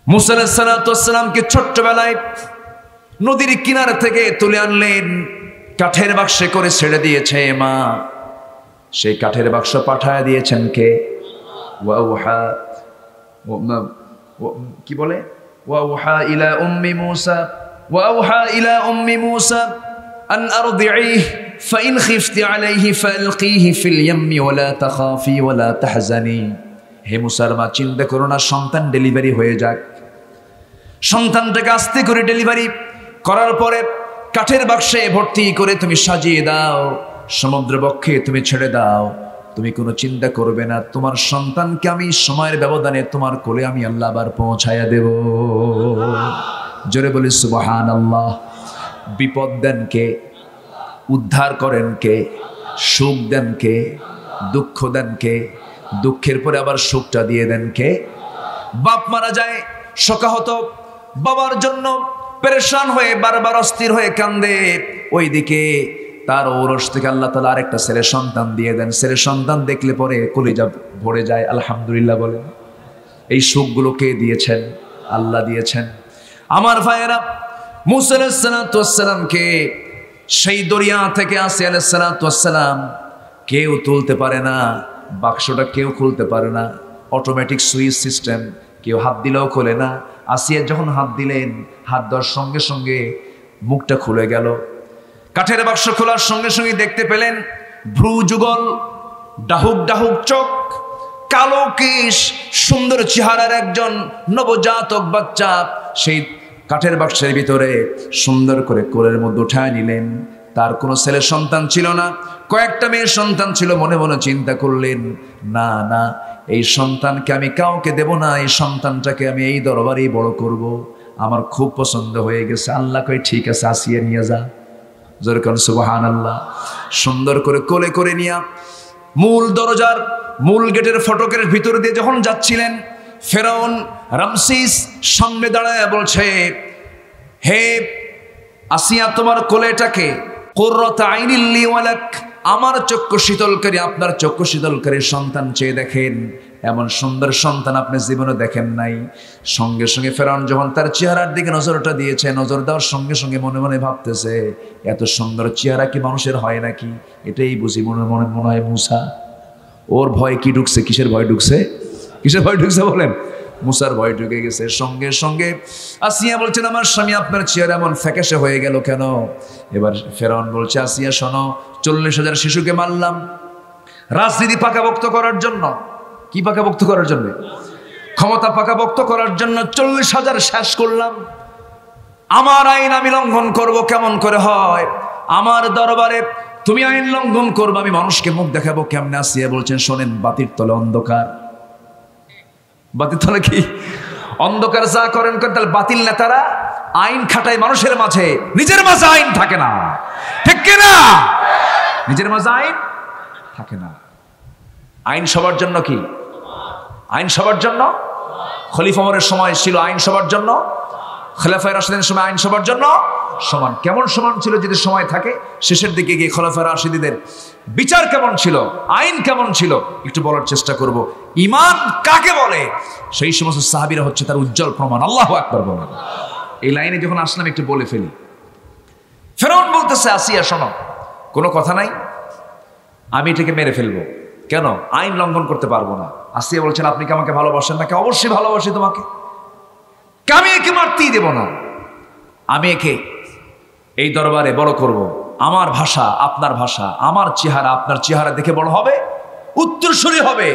মূসা আলাইহিস সালামকে ছোট্টবেলায় নদীর কিনারা থেকে তুলে আনলেন, কাঠের বাক্সে করে ছেড়ে দিয়েছে মা। সেই কাঠের বাক্স পাঠায় দিয়েছেন কে? ওয়াউহা, কি বলে? ওয়াউহা ইলা উম্মি মূসা, ওয়াউহা ইলা উম্মি মূসা আন আরদিহি ফাইন খিফতি আলাইহি ফালকিহি ফিল ইয়াম্মি ওয়ালা তাখাফি ওয়ালা তাহজানি। হে মূসার মা, চিন্তা করো না, সন্তান ডেলিভারি হয়ে যাক। সন্তানটাকে আস্তে করে ডেলিভারি করার পরে কাঠের বাক্সে ভর্তি করে তুমি সাজিয়ে দাও, সমুদ্র বক্ষে তুমি ছেড়ে দাও। তুমি কোনো চিন্তা করবে না, তোমার সন্তানকে আমি সময়ের ব্যবধানে তোমার কোলে আমি আল্লাহ আবার পৌঁছায়া দেব। জোরে বলি সুবহানাল্লাহ। বিপদ দেন কে? উদ্ধার করেন কে? সুখ দেন কে? দুঃখ দেন কে? দুঃখের পরে আবার সুখটা দিয়ে দেন কে? বাপ মারা যায়, শোকাহত, বাবার জন্য পেরেশান হয়ে বারবার অস্থির হয়ে কান্দে। ওইদিকে তার ঔরস থেকে আল্লাহ তাআলা আরেকটা ছেলে সন্তান দিয়ে দেন। ছেলে সন্তান দেখলে পরে কলিজা ভরে যায়, আলহামদুলিল্লাহ বলেন। এই সুখগুলো কে দিয়েছেন? আল্লাহ দিয়েছেন। আমার ভাইয়েরা, মূসা আলাইহিস সালামকে সেই দরিয়া থেকে আসিয়া আলাইহিস সালাম কেউ তুলতে পারে না, বাক্সটা কেউ খুলতে পারে না, অটোমেটিক সুইচ সিস্টেম, কেউ হাত দিলেও খোলে না। আসিয়া যখন হাত দিলেন, হাত দেওয়ার সঙ্গে সঙ্গে মুখটা খুলে গেল। কাঠের বাক্স খোলার সঙ্গে সঙ্গে দেখতে পেলেন ভ্রু যুগল, ডাহুক ডাহুক চোখ, কালো কেশ, সুন্দর চেহারার একজন নবজাতক বাচ্চা সেই কাঠের বাক্সের ভিতরে সুন্দর করে কোলের মধ্যে উঠায় নিলেন। তার কোনো ছেলে সন্তান ছিল না, কয়েকটা মেয়ের সন্তান ছিল। মনে মনে চিন্তা করলেন, না না, এই সন্তানকে আমি কাউকে দেব না, এই সন্তানটাকে আমি এই দরবারেই বড় করব। আমার খুব পছন্দ হয়ে গেছে। আল্লাহ কই, ঠিক আছে, আসিয়ে নিয়ে যা। জোরে কোন সুবহানাল্লাহ। সুন্দর করে কোলে করে নিয়া মূল দরজার মূল গেটের ফটকের ভিতর দিয়ে যখন যাচ্ছিলেন, ফেরাউন রামসিস সামনে দাঁড়ায় বলছে, হে আসিয়া, তোমার কোলেটাকে কুররাত আইনিল লি ওয়ালাক, আমার চক্ষু শীতলকারী, আপনার চক্ষু শীতলকারী সন্তান চেয়ে দেখেন। এমন সুন্দর সন্তান আপনি জীবনে দেখেন নাই। সঙ্গে সঙ্গে ফেরাউন যখন তার চেহারার দিকে নজরটা দিয়েছে, নজর দেওয়ার সঙ্গে সঙ্গে মনে মনে ভাবতেছে, এত সুন্দর চেহারা কি মানুষের হয় নাকি? এটাই বুঝি মনে মনে মনে হয় মূসা। ওর ভয় কি ঢুকছে? কিসের ভয় ঢুকছে? কিসের ভয় ঢুকছে বলেন? মূসার ভয় ঢুকে গেছে। সঙ্গে সঙ্গে আসিয়া বলছেন, আমার স্বামী, আপনার চেহারা এমন ফ্যাকাশে হয়ে গেল কেন? এবার ফেরাউন বলছে, আসিয়া শোনো, 40,000 শিশুকে মারলাম রাজনীতি পাকাপোক্ত করার জন্য। কি পাকাপোক্ত করার জন্য? ক্ষমতা পাকাপোক্ত করার জন্য 40,000 শেষ করলাম। আমার আইন আমি লঙ্ঘন করব, কেমন করে হয়? আমার দরবারে তুমি আইন লঙ্ঘন করবো, আমি মানুষকে মুখ দেখাবো কেমনে? আসিয়া বলছেন, শোনেন, বাতির তলে অন্ধকার। বাতিল তলে কি? অন্ধকার। যা করেন করেন। তাহলে বাতিল নেতারা আইন খাটায় মানুষের মাঝে, নিজের মাঝে আইন থাকে না, ঠিক কিনা? নিজের মাঝে আইন থাকে না। আইন সবার জন্য কি? আইন সবার জন্য। খলিফা ওমরের সময় ছিল আইন সবার জন্য। খলিফায়ে রাশিদিনের সময় আইন সবার জন্য সমান। কেমন সমান ছিল যদি সময় থাকে, শেষের দিকে গিয়ে খলিফায়ে রাশিদিনের বিচার কেমন ছিল, আইন কেমন ছিল একটু বলার চেষ্টা করব। ঈমান কাকে বলে সেই সমস্ত সাহাবীরা হচ্ছে তার উজ্জ্বল প্রমাণ। আল্লাহু আকবার বলেন। এই লাইনে যখন আসলাম একটু বলে ফেলি। ফেরাউন বলতেছে আসিয়া শোনো, কোনো কথা নাই, আমি এটাকে মেরে ফেলবো। কেন? আইন লঙ্ঘন করতে পারবো না। আসিয়া বলছেন আপনি কি আমাকে ভালোবাসেন নাকি? অবশ্যই ভালোবাসি তোমাকে, আমি একে মারতেই দেব না। আমি একে এই দরবারে বড় করব, আমার ভাষা আপনার ভাষা, আমার চেহারা আপনার চেহারা দেখে বড় হবে, উত্তরসূরি হবে,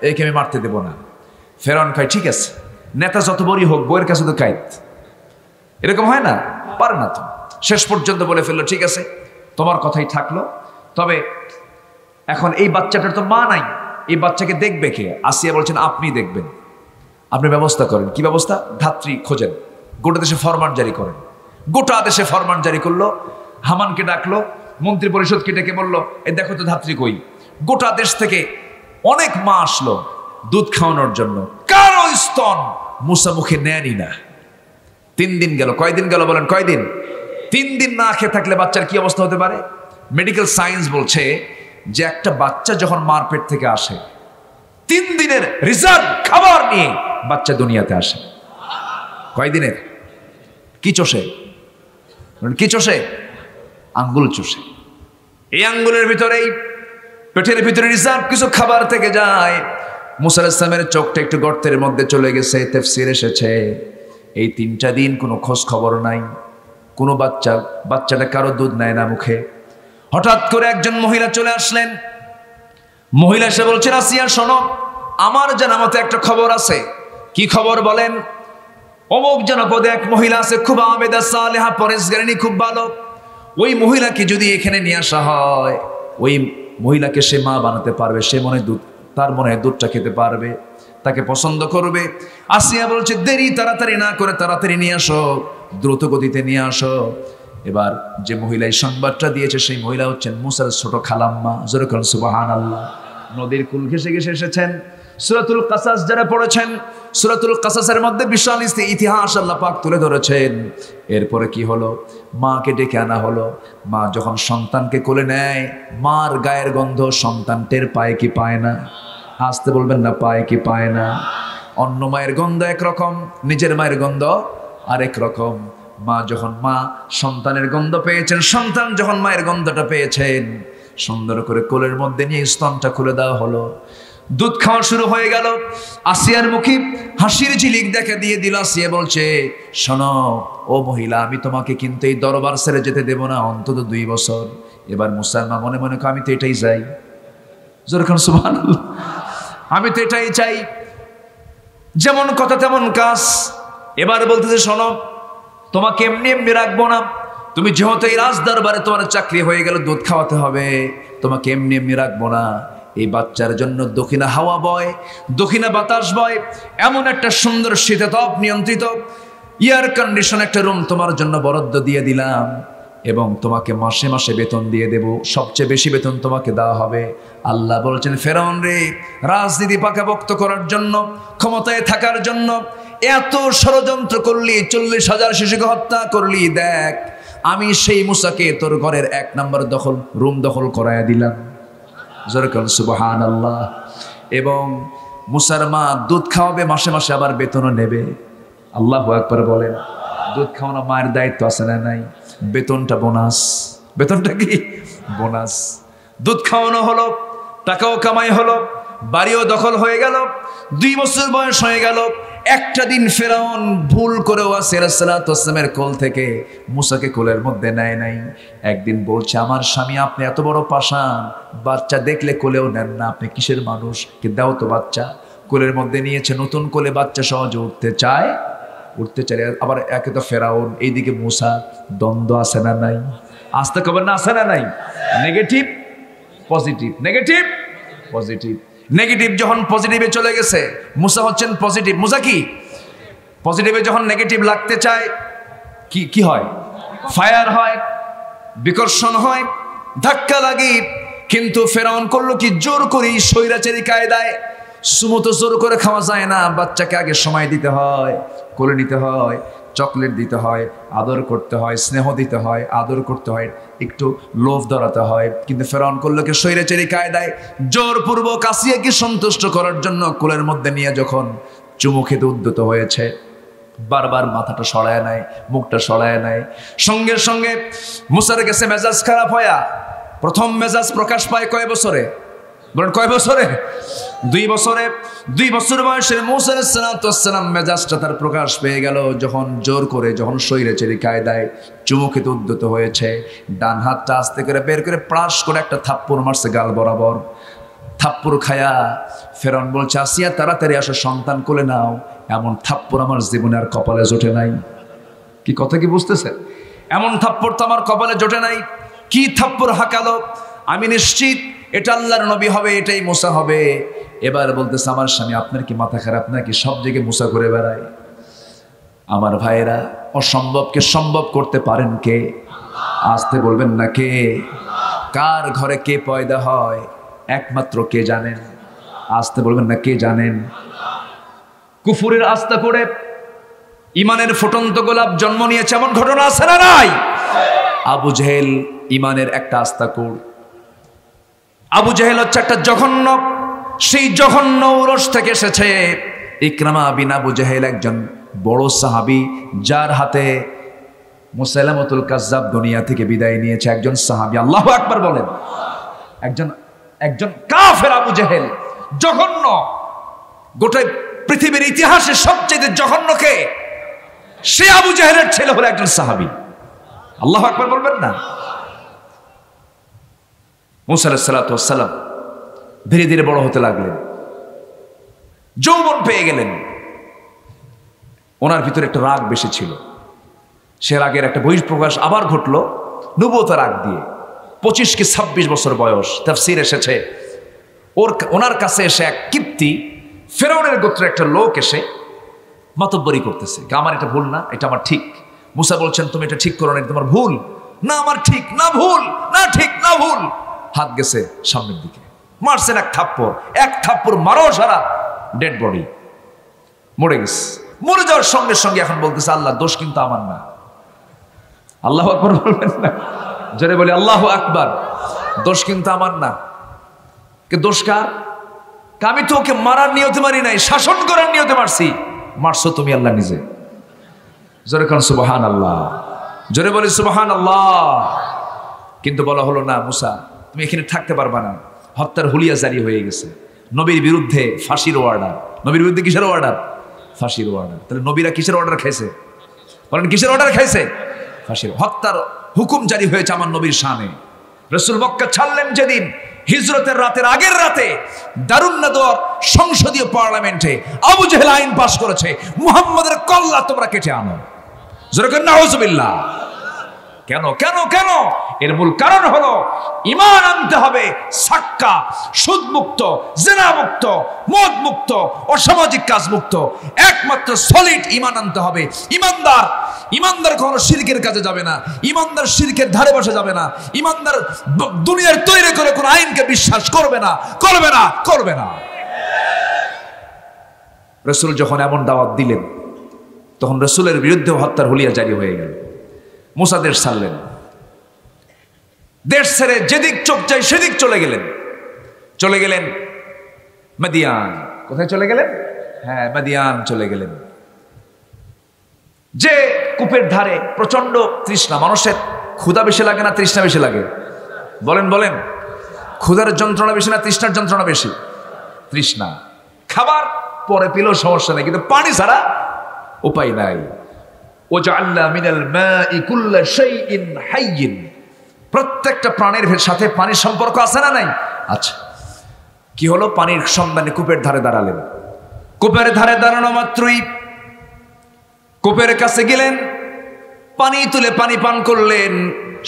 একে আমি মারতে দেব না। ফেরাউন কয় ঠিক আছে, নেতা যত বড়ই হোক বইয়ের কাছে তো কায়েত, এরকম হয় না, পারে না তো। শেষ পর্যন্ত বলে ফেললো ঠিক আছে তোমার কথাই থাকলো, তবে এখন এই বাচ্চাটার তো মা নাই, এই বাচ্চাকে দেখবে কে? আসিয়া বলছেন আপনি দেখবেন, আপনি ব্যবস্থা করেন। কি ব্যবস্থা? ধাত্রী খোঁজেন, গোটা দেশে ফরমান জারি করেন। গোটা দেশে ফরমান জারি করলো, হামানকে ডাকলো, মন্ত্রী পরিষদকে ডেকে বললো এ দেখো তো ধাত্রী কই। গোটা দেশ থেকে অনেক মা আসলো দুধ খাওয়ানোর জন্য, কারো স্তন মুসা মুখে নেয়নি না। 3 দিন গেল। কয়দিন গেল বলেন? কয়দিন? 3 দিন না খেয়ে থাকলে বাচ্চার কি অবস্থা হতে পারে? মেডিকেল সায়েন্স বলছে যে একটা বাচ্চা যখন মার পেট থেকে আসে 3 দিনের রিজার্ভ খাবার নিয়ে বাচ্চা দুনিয়াতে আসে। কয়দিনের? কি চষে? কি চষে? আঙ্গুল চষে। এই আঙ্গুলের ভিতরেই পেটের ভিতরে রিজার্ভ কিছু খাবার থেকে যায়। মুসা আলাইহিস সালামের চোখটা একটু গর্তের মধ্যে চলে গেছে। তাফসীরে এসেছে এই 3টা দিন কোনো খোঁজ খবর নাই, কোনো বাচ্চাটা কারো দুধ নেয় না মুখে। হঠাৎ করে একজন মহিলা চলে আসলেন। মহিলা এসে বলছেন আসিয়া শোনো, আমার জানা মতে একটা খবর আছে। কি খবর বলেন? অমুক জনপদে এক মহিলা আছে, খুব আবেদা সালেহা, পরেশগারিনী, খুব ভালো। ওই মহিলাকে যদি এখানে নিয়ে আসা হয়, ওই মহিলাকে সে মা বানাতে পারবে, সে তার মনে হয় দুধটা খেতে পারবে, তাকে পছন্দ করবে। আসিয়া বলছে দেরি তাড়াতাড়ি না করে তাড়াতাড়ি নিয়ে আসো, দ্রুত গতিতে নিয়ে আসো। এবার যে মহিলা এই সংবাদটা দিয়েছে সেই মহিলা হচ্ছেন মুসার ছোট খালাম্মা। জোরে বলেন সুবহানাল্লাহ। নদীর কুল ঘেঁষে ঘেঁষে এসেছেন। সূরাতুল কাসাস যারা পড়েছেন, সূরাতুল কাসাসের মধ্যে বিশাল ইতিহাস আল্লাহ পাক তুলে ধরেছেন। এরপরে কি হলো? মাকে ডেকে আনা হলো। মা যখন সন্তানকে কোলে নেয়, মার গায়ের গন্ধ সন্তান টের পায় কি পায় না? আসতে বলবেন না, পায় কি পায় না? অন্য মায়ের গন্ধ একরকম, নিজের মায়ের গন্ধ আরেক রকম। মা সন্তানের গন্ধ পেয়েছেন, সন্তান যখন মায়ের গন্ধটা পেয়েছেন, সুন্দর করে কোলের মধ্যে নিয়ে স্তনটা খুলে দেওয়া হলো। দুধ খাওয়া শুরু হয়ে গেল। আসিয়ার মুখে হাসির ঝিলিক দেখা দিয়ে দিল। আসিয়া বলছে শোনো ও মহিলা, আমি তোমাকে কিন্তু এই দরবার ছেড়ে যেতে দেব না অন্তত 2 বছর। এবার মুসলমান মনে মনে আমি তো এটাই চাই। যেরকম সুবহানাল্লাহ, আমি তো এটাই চাই। যেমন কথা তেমন কাজ। এবার বলতেছে শোনো, তোমাকে এমনি এমনি রাখবো না, তুমি যেহেতু এই রাজ দরবারে তোমার চাকরি হয়ে গেল, দুধ খাওয়াতে হবে, তোমাকে এমনি এমনি রাখবো না। এই বাচ্চার জন্য দক্ষিণা হাওয়া বয়, দক্ষিণা বাতাস বয়, এমন একটা সুন্দর শীতাতপ নিয়ন্ত্রিত এয়ার কন্ডিশন একটা রুম তোমার জন্য বরাদ্দ দিয়ে দিলাম, এবং তোমাকে মাসে মাসে বেতন দিয়ে দেব, সবচেয়ে বেশি বেতন তোমাকে দেওয়া হবে। আল্লাহ বলছেন ফেরাউন রে, রাজনীতি পাকাপোক্ত করার জন্য, ক্ষমতায় থাকার জন্য এত ষড়যন্ত্র করলি, 40,000 শিশুকে হত্যা করলি, দেখ আমি সেই মুসাকে তোর ঘরের 1 নম্বর রুম দখল করায় দিলাম। যেরকম সুবহানাল্লাহ। এবং মুসার মা দুধ খাওয়াবে, মাসে মাসে আবার বেতনও নেবে। আল্লাহু আকবার বলেন। দুধ খাওয়ানো মায়ের দায়িত্ব আছে না নাই? বেতনটা বোনাস। বেতনটা কি? বোনাস। দুধ খাওয়ানো হলো, টাকাও কামাই হলো, বাড়িও দখল হয়ে গেল। 2 বছর বয়স হয়ে গেল। একটা দিন ফেরাউন ভুল করেও আসিয়া আলাইহিস সালামের কোল থেকে মুসাকে কোলের মধ্যে নেয় নাই। একদিন বলছে আমার স্বামী আপনি এত বড় পাষাণ, বাচ্চা দেখলে কোলেও নেন না, আপনি কিসের মানুষ? কি দাও তো বাচ্চা। কোলের মধ্যে নিয়েছে, নতুন কোলে বাচ্চা সহজে উঠতে চায়। আবার একে তো ফেরাউন, এইদিকে মুসা, দ্বন্দ্ব আছে না নাই? আসতে খবর না আছে না নাই? Negative positive, negative positive. Negative যখন পজিটিভে চলে গেছে, মুসা হচ্ছেন পজিটিভ। মুসা কি? পজিটিভে যখন নেগেটিভ লাগতে চায় কি হয়? ফায়ার হয়, বিকর্ষণ হয়, ধাক্কা লাগে। কিন্তু ফেরাউন করলো কি? জোর করে স্বৈরাচারী কায়দায়। সুমতো জোর করে খাওয়া যায় না, বাচ্চাকে আগে সময় দিতে হয়, কোলে নিতে হয়, চকলেট দিতে হয়, আদর করতে হয়, স্নেহ দিতে হয়, আদর করতে হয়, একটু লোভ ধরাতে হয়। কিন্তু ফেরাউন করলো কি স্বৈরাচারী কায়দায় জোরপূর্বক আসিয়াকে সন্তুষ্ট করার জন্য কোলের মধ্যে নিয়ে যখন চুমু খেতে উদ্যত হয়েছে, বারবার মাথাটা সরায় নেয়, মুখটা সরায় নেয়, সঙ্গে সঙ্গে মুসার কাছে মেজাজ খারাপ হয়া প্রথম মেজাজ প্রকাশ পায় কয় বছরে? বলেন কয় বছরে? 2 বছরে। 2 বছর বয়সের মুসা আলাইহিস সালাম মেজাজটা তার প্রকাশ পেয়ে গেল যখন জোর করে, যখন স্বৈরাচারী কায়দায় চুমু খেতে উদ্যত হয়েছে। ডান হাতটা আস্তে করে বের করে প্রাস করে একটা থাপ্পড় মারছে গাল বরাবর। থাপ্পড় খায়া ফেরাউন বলছে, আসিয়া তাড়াতাড়ি আসো, সন্তান কোলে নাও। এমন থাপ্পড় আমার জীবনে আর কপালে জোটে নাই। কি কথা কি বুঝতেছে? এমন থাপ্পড় তো আমার কপালে জোটে নাই। কি থাপ্পড় হাঁকালো! আমি নিশ্চিত এটা আল্লাহর নবী হবে, এটাই মুসা হবে। এবার বলতেছে, আমার স্বামী আপনার কি মাথা খারাপ নাকি? সব জায়গায় মুসা করে বেড়ায়। আমার ভাইয়েরা, অসম্ভবকে সম্ভব করতে পারেন কে? আসতে বলবেন না কে? কার ঘরে কে পয়দা হয় একমাত্র কে জানেন? আসতে বলবেন না কে জানেন? কুফুরের আস্থা করে ইমানের ফুটন্ত গোলাপ জন্ম নিয়েছে, এমন ঘটনা আছে না নাই? আবু জেহেল ইমানের একটা আস্তাকুর। আবু জেহেল হচ্ছে একটা জঘন্য, সেই জঘন্য উরস থেকে এসেছে। ইকরামা বিন আবু জেহেল একজন বড় সাহাবী, যার হাতে মুসাইলামাতুল কাজ্জাব দুনিয়া থেকে বিদায় নিয়েছে। একজন সাহাবী, আল্লাহু আকবার বলেন। একজন কাফের আবু জেহেল, জঘন্য। গোটা পৃথিবীর ইতিহাসে সবচেয়ে জঘন্য কে? সে আবু জেহেলের ছেলে হলো একজন সাহাবী। আল্লাহু আকবার বলবেন না? মুসা আলাইহিস সালাতু ওয়াস সালাম ধীরে ধীরে বড় হতে লাগলেন, যৌবন পেয়ে গেলেন। ওনার ভিতরে একটা রাগ বেশি ছিল। সে রাগের একটা বহিঃপ্রকাশ আবার ঘটলো নবুয়তের রাগ দিয়ে। 25 কি 26 বছর বয়স। তাফসীর এসেছে ওনার কাছে এসে এক কিপ্তি ফেরাউনের গোত্রের একটা লোক এসে মাতব্বরি করতেছে, আমার এটা ভুল না, এটা আমার ঠিক। মুসা বলছেন, তুমি এটা ঠিক করো না, এটা তোমার ভুল। না আমার ঠিক, না ভুল, না ঠিক, না ভুল। হাত গেছে সামনের দিকে, মারছেন এক থাপ্পড় মারো, সারা ডেড বডি মরে গেছে। মরে যাওয়ার সঙ্গে সঙ্গে এখন বলতেছে, আল্লাহ দোষ কিন্তু আমার না। আল্লাহু আকবার বলবেন না? জোরে বলি আল্লাহু আকবার। দোষ কিন্তু আমার না। কে দোষ কার? আমি তো ওকে মারার নিয়তে মারি নাই, শাসন করার নিয়তে মারছি। মারছো তুমি আল্লাহ নিজে। জোরে কোন সুবহানাল্লাহ। জোরে বলি সুবহানাল্লাহ। কিন্তু বলা হলো না, মুসা তুমি এখানে থাকতে পারবা না, হত্যার হুলিয়া জারি হয়ে গেছে। নবীর বিরুদ্ধে ফাঁসির অর্ডার। নবীর বিরুদ্ধে কিসের অর্ডার? ফাঁসির অর্ডার। তাহলে নবীরা কিসের অর্ডার খাইছে? বলেন কিসের অর্ডার খাইছে? ফাঁসির। হত্যার হুকুম জারি হয়েছে আমার নবীর শানে। রাসূল মক্কা ছাড়লেন যেদিন, হিজরতের রাতের আগের রাতে দারুন নাদওয়ার সংসদীয় পার্লামেন্টে আবু জেহেল আইন পাস করেছে, মুহাম্মাদের কল্লা তোমরা কেটে আনো। জোরে করে নাউজুবিল্লাহ। কেন কেন কেন? এর মূল কারণ হলো ঈমান আনতে হবে সাক্কা, সুদ মুক্ত, জিনা মুক্ত, মদ মুক্ত, অসামাজিক কাজ মুক্ত। একমাত্র সলিড ঈমান আনতে হবে। ঈমানদার কখনো শিরকের কাজে যাবে না। ঈমানদার শিরকের ধারে বসে যাবে না। ঈমানদার দুনিয়ার তৈরি করে কোনো আইনকে বিশ্বাস করবে না, করবে না, করবে না। রাসূল যখন এমন দাওয়াত দিলেন, তখন রাসূলের বিরুদ্ধে হত্যার হুলিয়া জারি হয়ে গেল। মুসা দেশ ছাড়লেন, দেশ ছেড়ে যেদিক চোখ চাই সেদিক চলে গেলেন মাদিয়ান। কোথায় চলে গেলেন? হ্যাঁ, মাদিয়ান চলে গেলেন। যে কূপের ধারে প্রচন্ড তৃষ্ণা। মানুষের ক্ষুধা বেশি লাগে না তৃষ্ণা বেশি লাগে? বলেন বলেন। ক্ষুধার যন্ত্রণা বেশি না তৃষ্ণার যন্ত্রণা বেশি? তৃষ্ণা। খাবার পরে পেলেও সমস্যা নেই, কিন্তু পানি ছাড়া উপায় নাই। ওয়াজআলনা মিনাল মাই কুল্লা শাইইন হাইয়িন। প্রত্যেকটা প্রাণের সাথে পানির সম্পর্ক আছে না নাই? আচ্ছা, কি হলো? পানির সন্ধানে কূপের ধারে দাঁড়ালেন। কূপের ধারে দাঁড়ানো মাত্রই কূপের কাছে গেলেন, পানি তুলে পানি পান করলেন।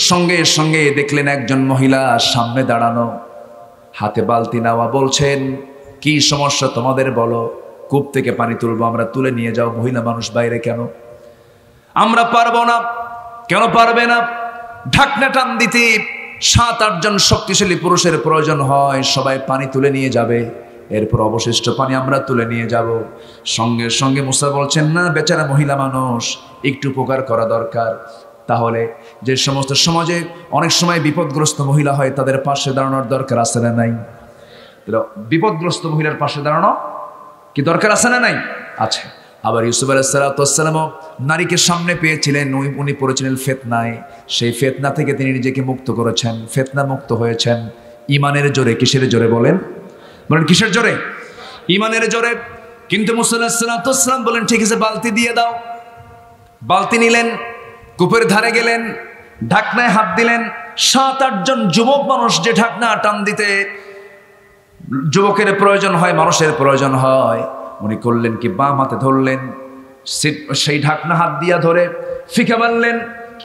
সঙ্গে সঙ্গে দেখলেন একজন মহিলা সামনে দাঁড়ানো, হাতে বালতি নেওয়া। বলছেন, কি সমস্যা তোমাদের বলো, কূপ থেকে পানি তুলবো, আমরা তুলে নিয়ে যাও। মহিলা মানুষ বাইরে কেন? আমরা পারবো না। কেন পারবে না? ঢাকনা টান দিতে 7-8 জন শক্তিশালী পুরুষের প্রয়োজন হয়, সবাই পানি তুলে নিয়ে যাবে। এরপর অবশিষ্ট পানি আমরা তুলে নিয়ে যাব। সঙ্গে সঙ্গে মুসা বলছেন, না, বেচারা মহিলা মানুষ, একটু উপকার করা দরকার। তাহলে যে সমস্ত সমাজে অনেক সময় বিপদগ্রস্ত মহিলা হয়, তাদের পাশে দাঁড়ানোর দরকার আছে না নাই? বিপদগ্রস্ত মহিলার পাশে দাঁড়ানো কি দরকার আছে না নাই? আছে। আবার ইউসুফ আলাইহিস সালামও নারীকে সামনে পেয়েছিলেন, উনি পড়েছিলেন ফিতনায়। সেই ফিতনা থেকে তিনি নিজেকে মুক্ত করেছেন, ফিতনা মুক্ত হয়েছেন ঈমানের জোরে। কিসের জোরে বলেন? বলেন কিসের জোরে? ঈমানের জোরে। কিন্তু মুসা আলাইহিস সালাম বলেন, ঠিক আছে, বালতি দিয়ে দাও। বালতি নিলেন, কূপের ধারে গেলেন, ঢাকনায় হাত দিলেন। 7-8 জন যুবক মানুষ যে ঢাকনা টান দিতে যুবকের প্রয়োজন হয়, মানুষের প্রয়োজন হয়, উনি করলেন কি, বাম হাতে ধরলেন, সেই ঢাকনা হাত দিয়া ধরে ফিকে মারলেন।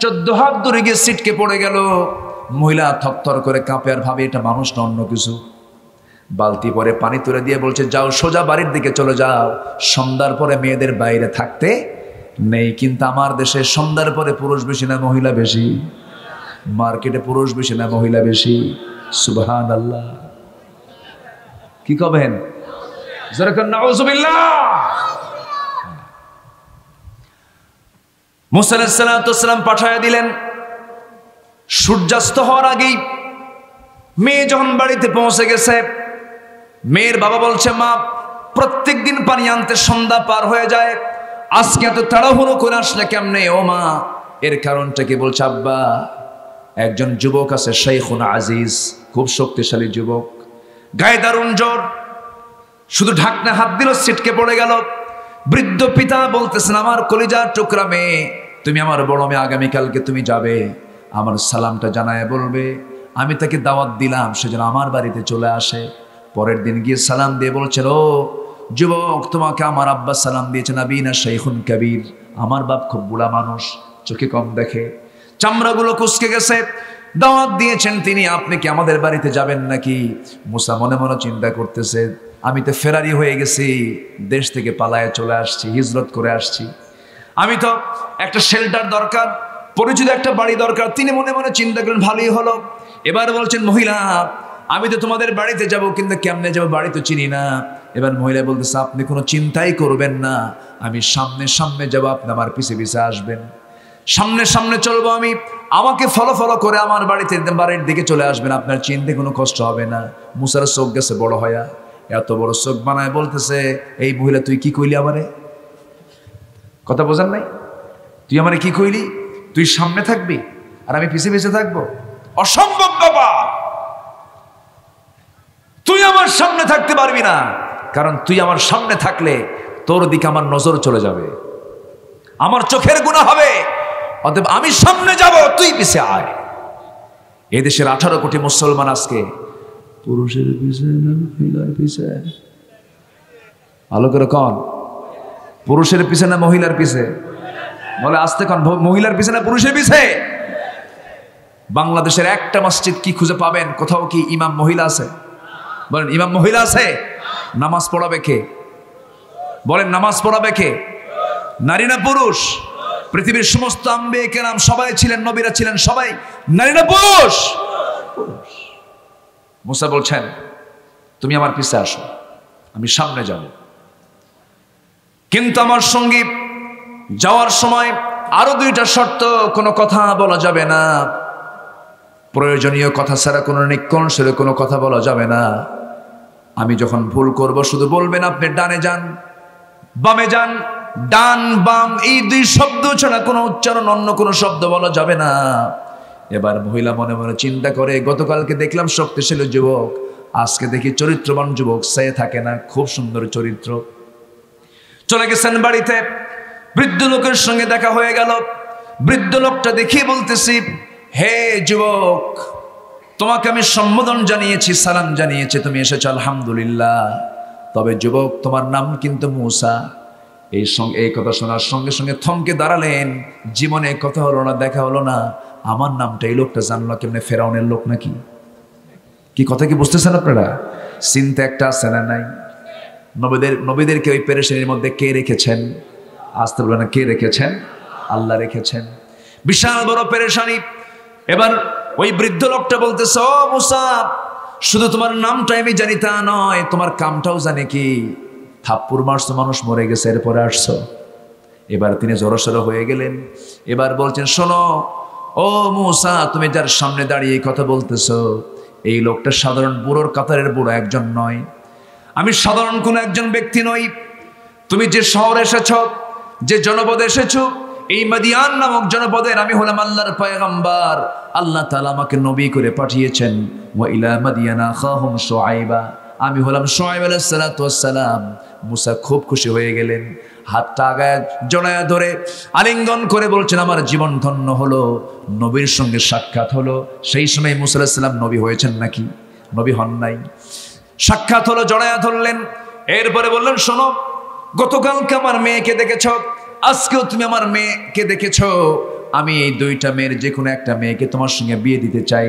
14 হাত দূরে গিয়ে ছিটকে পড়ে গেল। মহিলা থরথর করে কাঁপে আর ভাবে এটা মানুষ না অন্য কিছু। বালতি পরে পানি তুলে দিয়ে বলছে, যাও সোজা বাড়ির দিকে চলে যাও, সন্ধ্যার পরে মেয়েদের বাইরে থাকতে নেই। কিন্তু আমার দেশে সন্ধ্যার পরে পুরুষ বেশি না মহিলা বেশি? মার্কেটে পুরুষ বেশি না মহিলা বেশি? সুবহানাল্লাহ। কি কবেন? মুসা আলাইহিস সালাম পাঠায়া দিলেন। সূর্যাস্ত হওয়ার আগেই মেয়ে যখন বাড়িতে পৌঁছে গেছে, মেয়ের বাবা বলছে, মা, প্রত্যেক দিন পানি আনতে সন্ধ্যা পার হয়ে যায়, আজকে এত তাড়াহুড়ো করে আসলে কেমনে? ও মা, এর কারণটা কি? বলছে, আব্বা, একজন যুবক আছে, শাইখুন আজিজ, খুব শক্তিশালী যুবক, গায়ে দারুণ জ্বর, শুধু ঢাকনা হাত দিল, ছিটকে পড়ে গেল। বৃদ্ধ পিতা বলতেছেন, আমার কলিজার টুকরা মেয়ে, তুমি আমার বড় মেয়ে, আগামীকালকে তুমি যাবে, আমার সালামটা জানায় বলবে আমি তাকে দাওয়াত দিলাম, সে যেন আমার বাড়িতে চলে আসে। পরের দিন গিয়ে সালাম দিয়ে বলছেন, ও যুবক, তোমাকে আমার আব্বা সালাম দিয়েছেন, আবিনা শাইখুন কাবীর, আমার বাপ খুব বুড়া মানুষ, চোখে কম দেখে, চামড়াগুলো কুঁচকে গেছে, দাওয়াত দিয়েছেন তিনি, আপনি কি আমাদের বাড়িতে যাবেন নাকি? মুসা মনে মনে চিন্তা করতেছে, আমি তো ফেরারি হয়ে গেছি, দেশ থেকে পালায়ে চলে আসছি, হিজরত করে আসছি, আমি তো একটা শেল্টার দরকার, পরিচিত একটা বাড়ি দরকার। তিনি মনে মনে চিন্তা করেন, ভালোই হলো। এবার বলছেন, মহিলা, আমি তো তোমাদের বাড়িতে যাব, কিন্তু কেমনে যাব, বাড়ি তো চিনি না। এবার মহিলা বলতেছে, আপনি কোনো চিন্তাই করবেন না, আমি সামনে সামনে যাব, আপনি আমার পিছে পিছে আসবেন, সামনে সামনে চলবো আমি, আমাকে ফলো করে আমার বাড়ির দিকে চলে আসবেন, আপনার চিনতে কোনো কষ্ট হবে না। মুসার চোখ গেছে বড় হয়া, এত বড় চোখ বানায় বলতেছে, এই মহিলা, তুই কি কইলি আমারে? কথা বোঝেন নাই? তুই আমারে কি কইলি? তুই সামনে থাকবি আর আমি পিছে পিছে থাকবো? অসম্ভব বাবা, তুই আমার সামনে থাকতে পারবি না, কারণ তুই আমার সামনে থাকলে তোর দিকে আমার নজর চলে যাবে, আমার চোখের গুনাহ হবে, অতএব আমি সামনে যাব, তুই পিছে আয়। এদেশের 18 কোটি মুসলমান আজকে পুরুষের পিছে না মহিলার পিছে? ভালো করে কন, পুরুষের পিছে না মহিলার পিছে? বলে আসতে কন, মহিলার পিছে না পুরুষের পিছে? বাংলাদেশের একটা মসজিদ কি খুঁজে পাবেন কোথাও কি ইমাম মহিলা আছে? বলেন, ইমাম মহিলা আছে? নামাজ পড়াবে কে? বলেন, নামাজ পড়াবে কে? নারী না পুরুষ? পৃথিবীর সমস্ত আম্বিয়া কেরাম সবাই ছিলেন, নবীরা ছিলেন, সবাই নারী না পুরুষ? মুসা বলছেন, তুমি আমার পিছে আসো, আমি সামনে যাব, কিন্তু আমার সঙ্গে যাওয়ার সময় আরো 2টা শর্ত, কোনো কথা বলা যাবে না, প্রয়োজনীয় কথা ছাড়া কোনো নিক্ষণ সেরে কোনো কথা বলা যাবে না। আমি যখন ভুল করব শুধু বলবেন আপনি ডানে যান, বামে যান, ডান বাম এই 2 শব্দ ছাড়া কোনো উচ্চারণ, অন্য কোনো শব্দ বলা যাবে না। এবার মহিলা মনে মনে চিন্তা করে, গতকালকে দেখলাম শক্তিশালী যুবক, আজকে দেখি চরিত্রবান যুবক, সে থাকে না, খুব সুন্দর চরিত্র। চলে গেছেন বাড়িতে, বৃদ্ধ লোকের সঙ্গে দেখা হয়ে গেল। বৃদ্ধ লোকটা দেখিয়ে বলতেছি, হে যুবক, তোমাকে আমি সম্বোধন জানিয়েছি, সালাম জানিয়েছি, তুমি এসেছো, আলহামদুলিল্লাহ, তবে যুবক, তোমার নাম কিন্তু মুসা। এই কথা শোনার সঙ্গে সঙ্গে থমকে দাঁড়ালেন, জীবনে কথা হলো না, দেখা হলো না, আমার নামটা এই লোকটা জানলো কেমনে? ফেরাউনের লোক নাকি? কি কথা কি বুঝতেছেন আপনারা? চিন্তা একটা আছে না নাই? নবীদেরকে ওই পেরেশানির মধ্যে কে রেখেছেন? আসতে বলে না, কে রেখেছেন? আল্লাহ রেখেছেন। বিশাল বড় পেরেশানি। এবার ওই বৃদ্ধ লোকটা বলতেছে, ও মুসা, শুধু তোমার নামটাই আমি জানি তা নয়, তোমার কামটাও জানি। কি থাপ্পড় মারছো, মানুষ মরে গেছে, এরপরে আসছো। এবার তিনি জড়সড় হয়ে গেলেন। এবার বলছেন, শোনো ও মূসা, তুমি যার সামনে দাঁড়িয়ে কথা বলতেছো, এই লোকটা সাধারণ বুড়োর কাতারের বুড়ো একজন নয়। আমি সাধারণ কোন একজন ব্যক্তি নই। তুমি যে শহরে এসেছ, যে জনপদে এসেছ, এই মাদিয়ান নামক জনপদের আমি হলাম আল্লাহর পয়গম্বর। আল্লাহ তাআলা আমাকে নবী করে পাঠিয়েছেন। ওয়া ইলা মাদিয়ানা আখাহুম শুআইবা, আমি হলাম শুআইব আলাইহিস সালাতু ওয়াস সালাম। মূসা খুব খুশি হয়ে গেলেন, হাতটা আগায় জড়ায়া ধরে আলিঙ্গন করে বলছেন, আমার জীবন ধন্য হলো, নবীর সঙ্গে সাক্ষাৎ হলো। সেই সময় মূসা আলাইহিস সালাম নবী হয়েছেন নাকি? নবী হন নাই। সাক্ষাৎ হলো, জড়ায়া ধরলেন। এরপরে বললেন, শোনো, গতকালকে আমার মেয়েকে দেখেছ, আজকেও তুমি আমার মেয়েকে দেখেছ। আমি এই দুইটা মেয়ের যে কোনো একটা মেয়েকে তোমার সঙ্গে বিয়ে দিতে চাই,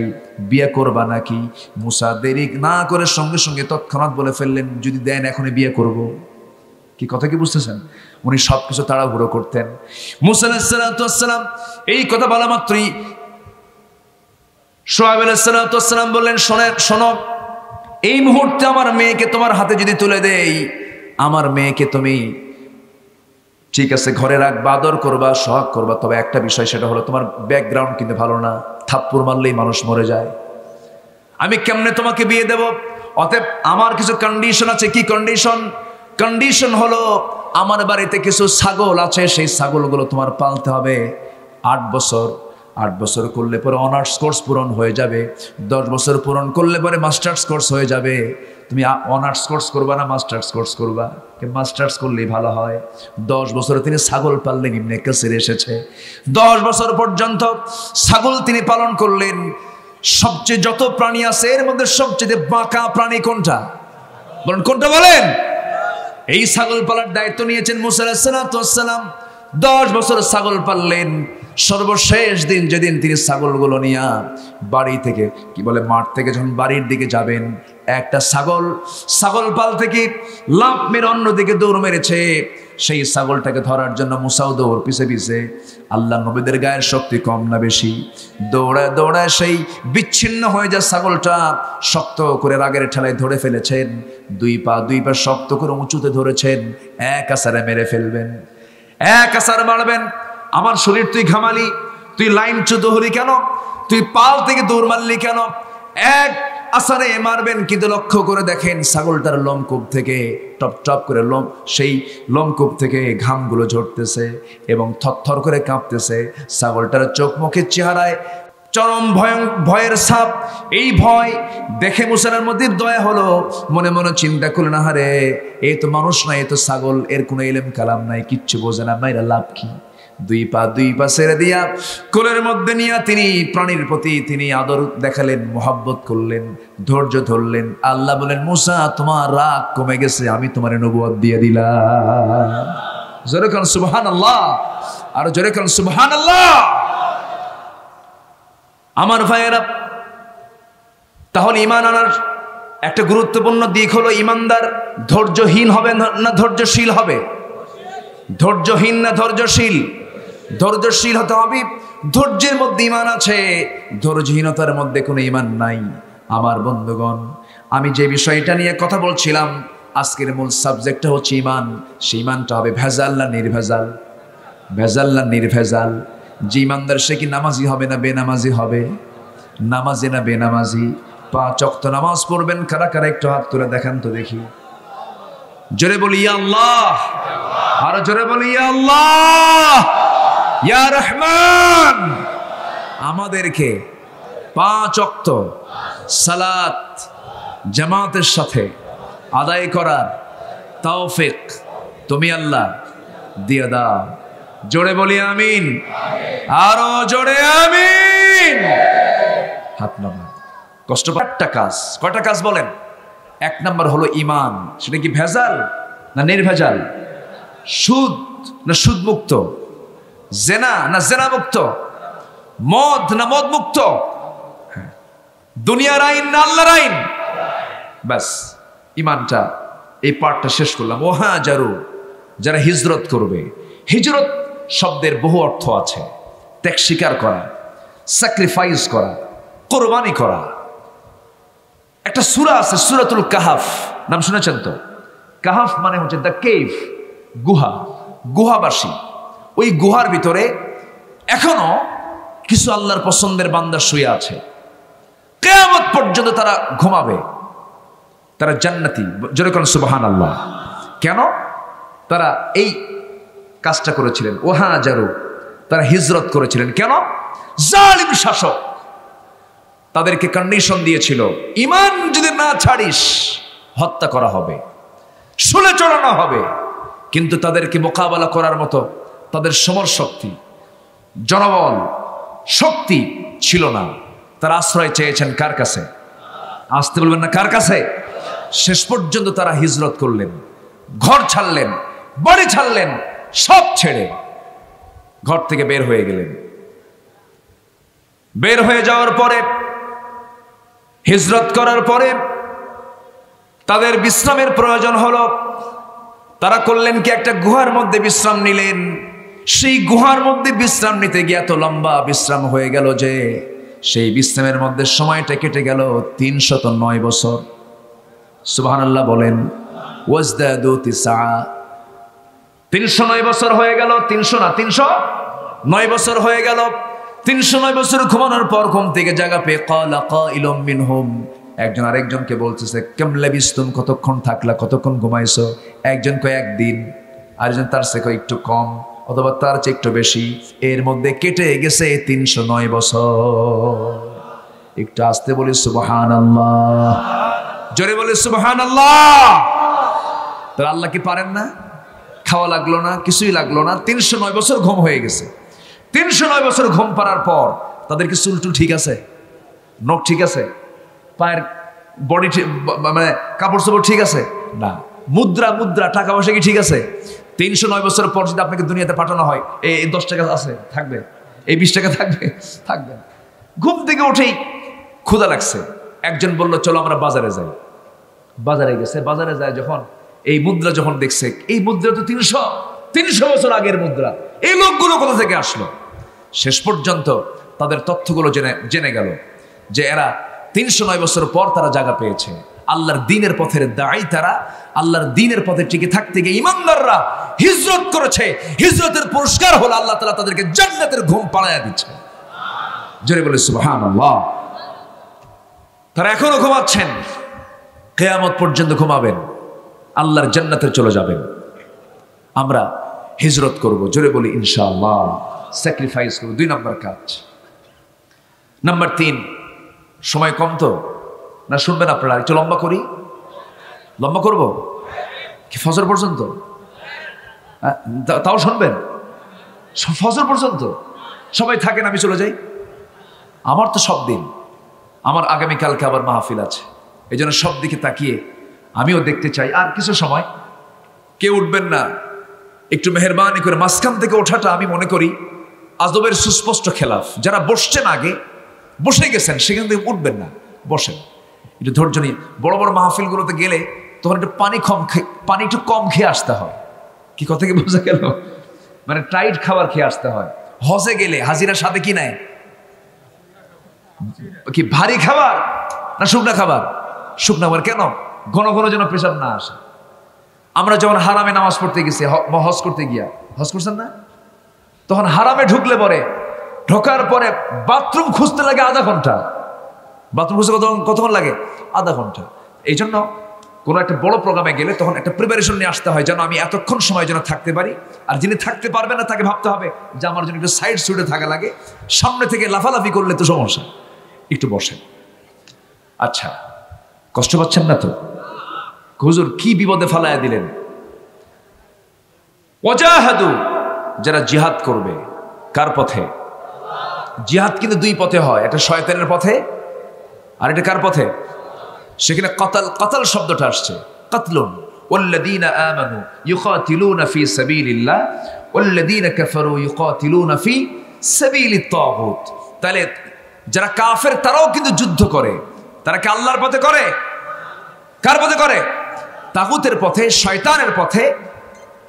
বিয়ে করবা নাকি? মূসা দেরি না করে সঙ্গে সঙ্গে তৎক্ষণাৎ বলে ফেললেন, যদি দেন এখনই বিয়ে করব। কি কথা কি বুঝতেছেন? উনি সবকিছু তাড়াহুড়ো করতেন। মূসা আলাইহিস সালাতু ওয়াস সালাম এই কথা বলা মাত্রই শুআয়ব আলাইহিস সালাতু ওয়াস সালাম বললেন, শোনো, এই মুহূর্তে আমার মেয়েকে তোমার হাতে যদি তুলে দেই, আমার মেয়েকে তুমি ঠিক আছে ঘরে রাখবা, আদর করবা, সোহাগ করবা, তবে একটা বিষয়, সেটা হলো তোমার ব্যাকগ্রাউন্ড কিন্তু ভালো না, থাপ্পড় মারলেই মানুষ মরে যায়। আমি কেমনে তোমাকে বিয়ে দেব? অতএব আমার কিছু কন্ডিশন আছে। কি কন্ডিশন? কন্ডিশন হলো, আমার বাড়িতে কিছু ছাগল আছে, সেই ছাগলগুলো তোমার পালতে হবে 8 বছর। 8 বছর করলে পরে অনার্স কোর্স পূরণ হয়ে যাবে। 10 বছর পূরণ করলে পরে মাস্টার্স কোর্স হয়ে যাবে। তুমি অনার্স কোর্স করবা না মাস্টার্স কোর্স করবা? মাস্টার্স করলেই ভালো হয়। 10 বছরে তিনি ছাগল পাললেন, ইবনে কাসির এসেছে 10 বছর পর্যন্ত ছাগল তিনি পালন করলেন। সবচেয়ে যত প্রাণী আছে এর মধ্যে সবচেয়ে বাঁকা প্রাণী কোনটা? বলেন কোনটা বলেন? এই ছাগল পালার দায়িত্ব নিয়েছেন মূসা আলাইহিস সালাতু ওয়াস সালাম। 10 বছর ছাগল পাললেন। সর্বশেষ দিন যেদিন তিনি ছাগলগুলো নিয়ে বাড়ি থেকে কি বলে মাঠ থেকে যখন বাড়ির দিকে যাবেন, একটা ছাগল পাল থেকে লাফ মেরে অন্যদিকে দৌড় মেরেছে। সেই ছাগলটাকে ধরার জন্য মূসাও দৌড় পিছে পিছে। আল্লাহ নবীদের গায়ের শক্তি কম না বেশি? দৌড়ায় দৌড়ায় সেই বিচ্ছিন্ন হয়ে যায় ছাগলটা শক্ত করে রাগের ঠেলায় ধরে ফেলেছেন। দুই পা শক্ত করে উঁচুতে ধরেছেন, এক আছাড়ে মেরে ফেলবেন, এক আছাড় মারবেন। আমার শরীর তুই ঘামালি, তুই লাইন চুদহরি কেন? তুই পাল থেকে দৌড় মারলি কেন? এক আছাড়ে মারবেন। কিন্তু লক্ষ্য করে দেখেন ছাগলটার লোমকূপ থেকে টপ টপ করে সেই লোমকূপ থেকে ঘামগুলো ঝরতেছে এবং থরথর করে কাঁপতেছে। ছাগলটার চোখ মুখের চেহারায় চরম ভয়ের ছাপ। এই ভয় দেখে মুসার মধ্যে দয়া হলো। মনে মনে চিন্তা করলেন, আহারে এ তো মানুষ নয়, এ তো ছাগল, এর কোনো ইলম কালাম নাই, কিচ্ছু বোঝে না, মাইরা লাভ কি? দুই পা ছেড়ে দিয়া কোলের মধ্যে নিয়ে তিনি প্রাণীর প্রতি তিনি আদর দেখালেন, মোহাব্বত করলেন, ধৈর্য ধরলেন। আল্লাহ বলেন, মূসা তোমার রাগ কমে গেছে, আমি তোমার নবুয়ত দিয়ে দিলাম। জোরে কান সুবহানাল্লাহ, আর জোরে কান সুবহানাল্লাহ। আমার ভাইয়েরা, তাহলে ঈমান আনার একটা গুরুত্বপূর্ণ দিক হলো ঈমানদার ধৈর্যহীন হবে না ধৈর্যশীল হবে? ধৈর্যহীন না ধৈর্যশীল? ধৈর্যশীল হতে হবে। ধৈর্যের মধ্যে ঈমান আছে, ধৈর্যহীনতার মধ্যে কোনো ঈমান নাই। আমার বন্ধুগণ, আমি যে বিষয়টা নিয়ে কথা বলছিলাম, আজকের মূল সাবজেক্টটা হচ্ছে ঈমান। সেই ঈমানটা হবে ভেজাল না নির্ভেজাল? ভেজাল না নির্ভেজাল? যে ঈমানদার সে কি নামাজি হবে না বেনামাজি হবে? নামাজি না বেনামাজি? 5 ওয়াক্ত নামাজ পড়বেন কারা কারা একটু হাত তুলে দেখান তো দেখি। জোরে বলি ইয়া আল্লাহ, আর জোরে বলি ইয়া আল্লাহ, ইয়া রহমান। আমাদেরকে 5 ওয়াক্ত সালাত জামাতের সাথে আদায় করার তৌফিক তুমি আল্লাহ দিয়ে দাও। জোরে বলি আমিন, আরো জোরে আমিন। হাত নামান। কষ্ট পাট্টা কাজ, কয়টা কাজ বলেন? 1 নম্বর হলো ঈমান। সেটা কি ভেজাল না নির্ভেজাল? সুদ না সুদ মুক্ত? জেনা না জেনা মুক্ত? মদ না মদ মুক্ত? দুনিয়ার আইন না আল্লাহর আইন? ব্যাস, ঈমানটা এই পার্টটা শেষ করলাম। ও হ্যাঁ, যারা হিজরত করবে, হিজরত শব্দের বহু অর্থ আছে। ত্যাগ স্বীকার করা, স্যাক্রিফাইস করা, কোরবানি করা। একটা সূরা আছে সূরাতুল কাহাফ, নাম শুনেছেন তো? কাহাফ মানে হচ্ছে দ্য কেভ, গুহা, গুহাবাসী। ওই গুহার ভিতরে এখনো কিছু আল্লাহর পছন্দের বান্দা শুয়ে আছে। কিয়ামত পর্যন্ত তারা ঘুমাবে, তারা জান্নাতি। জোরে কোন সুবহানাল্লাহ। কেন তারা এই কাজটা করেছিলেন? ওয়াহাজারু, তারা হিজরত করেছিলেন। কেন? জালিম শাসক তাদেরকে কন্ডিশন দিয়েছিল, ঈমান যদি না ছাড়িস হত্যা করা হবে, শুলে চড়ানো হবে। কিন্তু তাদেরকে মোকাবেলা করার মতো তাদের সমর শক্তি, জনবল, শক্তি ছিল না। তারা আশ্রয় চেয়েছেন কার কাছে? আসতে বলবেন না, কার কাছে? শেষ পর্যন্ত তারা হিজরত করলেন, ঘর ছাড়লেন, বাড়ি ছাড়লেন, সব ছেড়ে ঘর থেকে বের হয়ে গেলেন। বের হয়ে যাওয়ার পরে, হিজরত করার পরে তাদের বিশ্রামের প্রয়োজন হলো। তারা করলেন কি, একটা গুহার মধ্যে বিশ্রাম নিলেন। সেই গুহার মধ্যে বিশ্রাম নিতে গিয়ে এত লম্বা বিশ্রাম হয়ে গেল যে সেই বিশ্রামের মধ্যে সময়টা কেটে গেল 309 বছর। সুবহানাল্লাহ বলেন। ওয়াজদাদু তিসআ, 309 বছর হয়ে গেল। 300 না, 309 বছর হয়ে গেল। 309 বছর ঘুমানোর পর ঘুম থেকে জাগা পেয়ে ক্বালা কাইলুম মিনহুম, একজন আরেকজনকে বলতেছে, কাম লাবিসতুম, কতক্ষণ থাকলা, কতক্ষণ ঘুমাইছো? একজন কয় একদিন, আরেকজন তার চেয়ে কয় একটু কম, অথবা তার চেয়ে একটু বেশি। এর মধ্যে কেটে গেছে 309 বছর। একটু আস্তে বলি সুবহানাল্লাহ, জোরে বলি সুবহানাল্লাহ। তাহলে আল্লাহ কি পারেন না? খাওয়া লাগলো না, কিছুই লাগলো না, 309 বছর ঘুম হয়ে গেছে। 309 বছর ঘুম পাড়ার পর তাদের কি চুল টুল ঠিক আছে? নখ ঠিক আছে? পায়ের বডি মানে কাপড় চোপড় ঠিক আছে? না। মুদ্রা টাকা পয়সা কি ঠিক আছে? 309 বছর পর যদি আপনাকে দুনিয়াতে পাঠানো হয়, এই 10 টাকা আছে, থাকবে? এই 20 টাকা থাকবে? থাকবে না। ঘুম থেকে উঠেই ক্ষুধা লাগছে। একজন বলল, চলো আমরা বাজারে যাই। বাজারে গেছে। বাজারে যায় যখন এই মুদ্রা যখন দেখছে, এই মুদ্রা তো 300 বছর আগের মুদ্রা, এই লোকগুলো কোথা থেকে আসলো? শেষ পর্যন্ত তাদের তথ্যগুলো জেনে গেল যে এরা 309 বছর পর তারা জায়গা পেয়েছে। আল্লাহর দ্বীনের পথের দায়ী তারা। আল্লাহর দ্বীনের পথে টিকে থাকতে গিয়ে ইমানদাররা হিজরত করেছে। হিজরতের পুরস্কার হলো আল্লাহ তাআলা তাদেরকে জান্নাতের ঘুম পাড়ায়া দিচ্ছে। জোরে বলে সুবহানাল্লাহ। তারা এখনো ঘুমাচ্ছেন, কিয়ামত পর্যন্ত ঘুমাবেন, আল্লাহর জান্নাতে চলে যাবেন। আমরা হিজরত করব, জোরে বলি ইনশাআল্লাহ। স্যাক্রিফাইস করব, 2 নম্বর কাজ। নাম্বার 3, সময় কম তো না, শুনবেন আপনারা? একটু লম্বা করি, লম্বা করব কি ফজর পর্যন্ত? তাও শুনবেন ফজর পর্যন্ত? সবাই থাকেন, আমি চলে যাই। আমার তো সব দিন, আমার আগামীকালকে আবার মাহফিল আছে, এই জন্য সব দিকে তাকিয়ে আমিও দেখতে চাই। আর কিছু সময় কেউ উঠবেন না, একটু মেহরবানি করে মাঝখান থেকে ওঠাটা আমি মনে করি আদবের সুস্পষ্ট খেলাফ। যারা বসছেন, আগে বসে গেছেন, সেখান থেকে উঠবেন না, বসেন। একটু ধৈর্য নিয়ে। বড় বড় মাহফিলগুলোতে গেলে তখন একটু পানি একটু কম খেয়ে আসতে হয়। কি কথা কি বোঝা গেল? মানে টাইট খাবার খেয়ে আসতে হয়। হজে গেলে হাজিরার সাথে কি নেয়? কি ভারী খাবার না শুকনা খাবার? শুকনা খাবার। কেন? ঘন ঘন যেন পেশাব না আসে। আমরা যখন হারামে নামাজ পড়তে গেছি, হজ করতে গিয়া, হজ করছেন না, তখন হারামে ঢুকলে পরে, ঢোকার পরে বাথরুম খুঁজতে লাগে আধা ঘন্টা। বাথরুম খুঁজতে কতক্ষণ লাগে? আধা ঘন্টা। এই জন্য কোনো একটা বড় প্রোগ্রামে গেলে তখন একটা প্রিপারেশন নিয়ে আসতে হয়, যেন আমি এতক্ষণ সময় যেন থাকতে পারি। আর যিনি থাকতে পারবেন না তাকে ভাবতে হবে যে আমার জন্য একটু সাইড সুটে থাকা লাগে, সামনে থেকে লাফালাফি করলে তো সমস্যা। একটু বসেন। আচ্ছা, কষ্ট পাচ্ছেন না তো? হুজুর কি বিপদে ফালায়া দিলেন? ওয়াজাহাদু, যারা জিহাদ করবে, কার পথে? জিহাদ কিন্তু 2 পথে হয়, একটা শয়তানের পথে আর এটা কার পথে? সেখানে কতল শব্দটা আসছে, কতলুন। ওয়াল্লাযীনা আমানু ইউকাতিলুনা ফি সাবিলিল্লাহ ওয়াল্লাযীনা কাফারু ইউকাতিলুনা ফি সাবিলিত তাগুত। তাহলে যারা কাফের তারাও কিন্তু যুদ্ধ করে। তারা কি আল্লাহর পথে করে? কার পথে করে? তাগুতের পথে, শয়তানের পথে,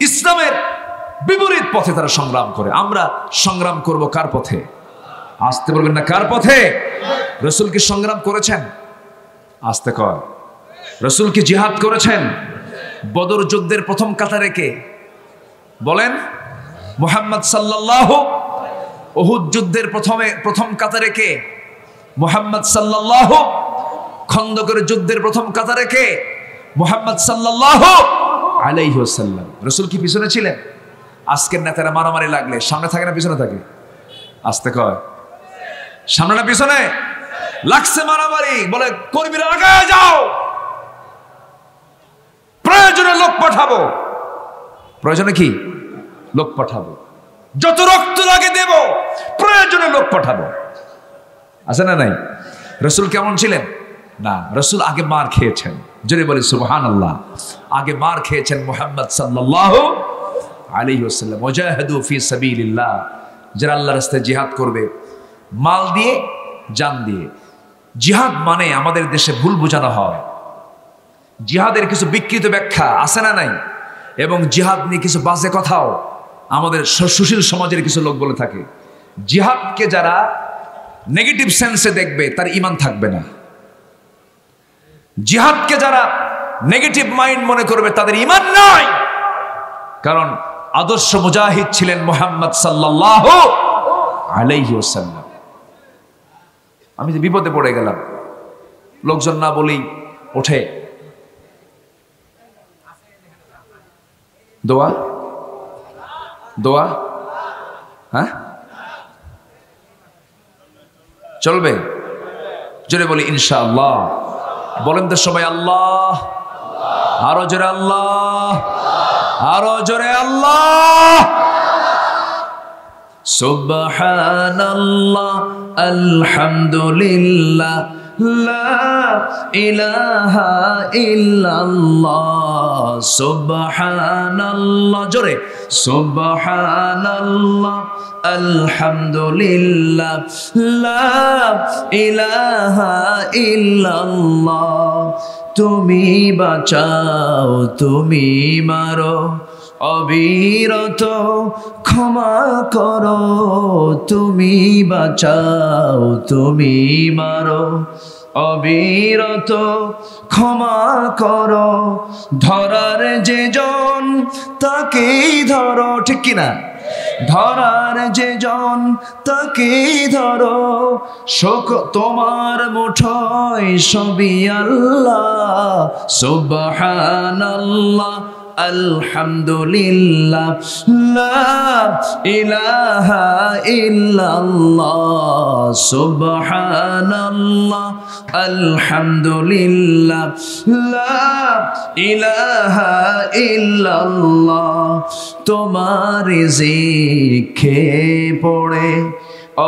ইসলামের বিপরীত পথে তারা সংগ্রাম করে। আমরা সংগ্রাম করব কার পথে? আসতে বলবেন না, কার পথে? রাসূল কি সংগ্রাম করেছেন? আস্তে কর। রসুল কি জিহাদ করেছেন? বদর যুদ্ধের প্রথম কাতারে কে বলেন? মুহাম্মদ সাল্লাল্লাহু। উহুদ যুদ্ধের প্রথম কাতারে কে? মুহাম্মদ সাল্লাল্লাহু। খন্দকের যুদ্ধের প্রথম কাতারে কে? মুহাম্মদ সাল্লাল্লাহু আলাইহি ওয়াসাল্লাম। রসুল কি পিছনে ছিলেন? আজকের নেতারা মারামারি লাগলে সামনে থাকে না পিছনে থাকে? আস্তে কয়। সামনে না পিছনে? লাগছে মারামারি, বলে কর্মীরা আগায় যাও, প্রয়োজনে লোক পাঠাবো। প্রয়োজনে কি? লোক পাঠাবো। যত রক্ত লাগে দেব, প্রয়োজনে লোক পাঠাবো। আছে না নাই? রসুল কেমন ছিলেন? না, রসুল আগে মার খেয়েছেন। জোরে বলি সুবহানাল্লাহ। আগে মার খেয়েছেন মুহাম্মদ সাল্লাল্লাহু আলাইহি ওয়াসাল্লাম। ওয়াজাহাদু ফি সাবিলিল্লাহ, যারা আল্লাহর রাস্তায় জিহাদ করবে মাল দিয়ে, জান দিয়ে। জিহাদ মানে আমাদের দেশে ভুল বোঝানো হয়। জিহাদের কিছু বিকৃত ব্যাখ্যা আছে না নাই? এবং জিহাদ নিয়ে কিছু বাজে কথাও আমাদের সুশীল সমাজের কিছু লোক বলে থাকে। জিহাদকে যারা নেগেটিভ সেন্সে দেখবে তার ঈমান থাকবে না। জিহাদকে যারা নেগেটিভ মাইন্ড মনে করবে তাদের ঈমান নাই। কারণ আদর্শ মুজাহিদ ছিলেন মুহাম্মদ সাল্লাল্লাহু আলাইহি ওয়াসাল্লাম। আমি যে বিপদে পড়ে গেলাম, লোকজন না বলেই ওঠে দোয়া দোয়া। হ্যাঁ চলবে? জোরে বলি ইনশাআল্লাহ। বলেন তো সবাই আল্লাহ। আরো জোরে আল্লাহ, আরো জোরে আল্লাহ। সুবহানাল্লাহ, আলহামদুলিল্লাহ, লা ইলাহা ইল্লাল্লাহ। সুবহানাল্লাহ, জোরে সুবহানাল্লাহ, আলহামদুলিল্লাহ, লা ইলাহা ইল্লাল্লাহ। তুমি বাঁচাও, তুমি মারো, অবিরত ক্ষমা করো। তুমি বাঁচাও, তুমি মারো, অবিরত ক্ষমা করো। ধরার যে জন তাকেই ধরো, ঠিক কিনা? ধরার যে জন তাকেই ধরো। শোক তোমার মুঠোয় সবই আল্লাহ। সুবহানাল্লাহ, আলহামদুলিল্লাহ, লা ইলাহা ইল্লাল্লাহ। সুবহানাল্লাহ, আলহামদুলিল্লাহ, লা ইলাহা ইল্লাল্লাহ। তোমার জিকিরে পড়ে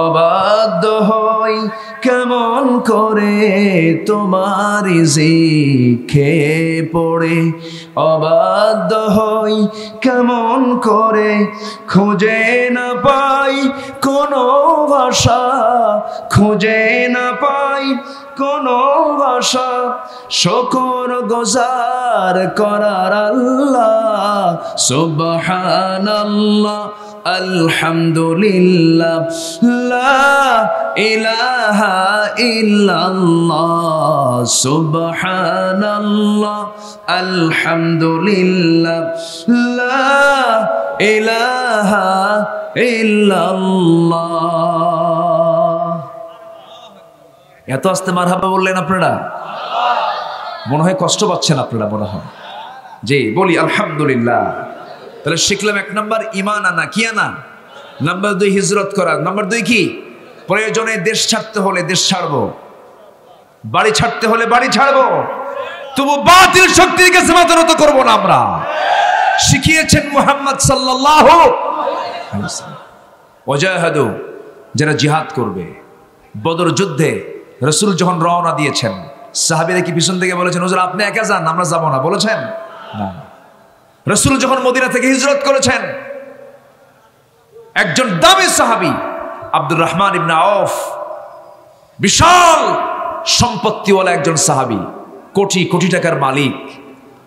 অবাধ্য হই কেমন করে। তোমার জিকিরে পড়ে অবাধ্য হই কেমন করে। খুঁজে না পাই কোনো ভাষা, খুঁজে না পাই কোনো ভাষা। শুকর গুজার করার আল্লাহ। সুবহানাল্লাহ, আলহামদুলিল্লাহ, লা ইলাহা ইল্লাল্লাহ। সুবহানাল্লাহ, আলহামদুলিল্লাহ, লা ইলাহা ইল্লাল্লাহ। এত আস্তে মারহাবা বললেন আপনারা? মনে হয় কষ্ট পাচ্ছেন আপনারা, মনে হয়। জি বলি আলহামদুলিল্লাহ। তাহলে শিখলাম 1 নাম্বার ঈমান আনা। কি আনা? নাম্বার 2 হিজরত করা। নাম্বার 2 কি? প্রয়োজনে দেশ ছাড়তে হলে দেশ ছাড়বো, বাড়ি ছাড়তে হলে বাড়ি ছাড়বো, তবু বাতিল শক্তির কাছে মাথা নত করবো না আমরা। শিখিয়েছেন মুহাম্মদ সাল্লাল্লাহু আলাইহি ওয়াসাল্লাম। ওয়াজাহাদু, যারা জিহাদ করবে। বদর যুদ্ধে রাসূল যখন রওনা দিয়েছেন, সাহাবীরা কি পিছন থেকে বলেছেন হুজুর আপনি একা যান, আমরা যাব না? বলেছেন না। রাসূল যখন মদিনা থেকে হিজরত করেছেন, একজন দামি সাহাবী আব্দুর রহমান ইবনে আওফ, বিশাল সম্পত্তিওয়ালা একজন সাহাবী, কোটি কোটি টাকার মালিক।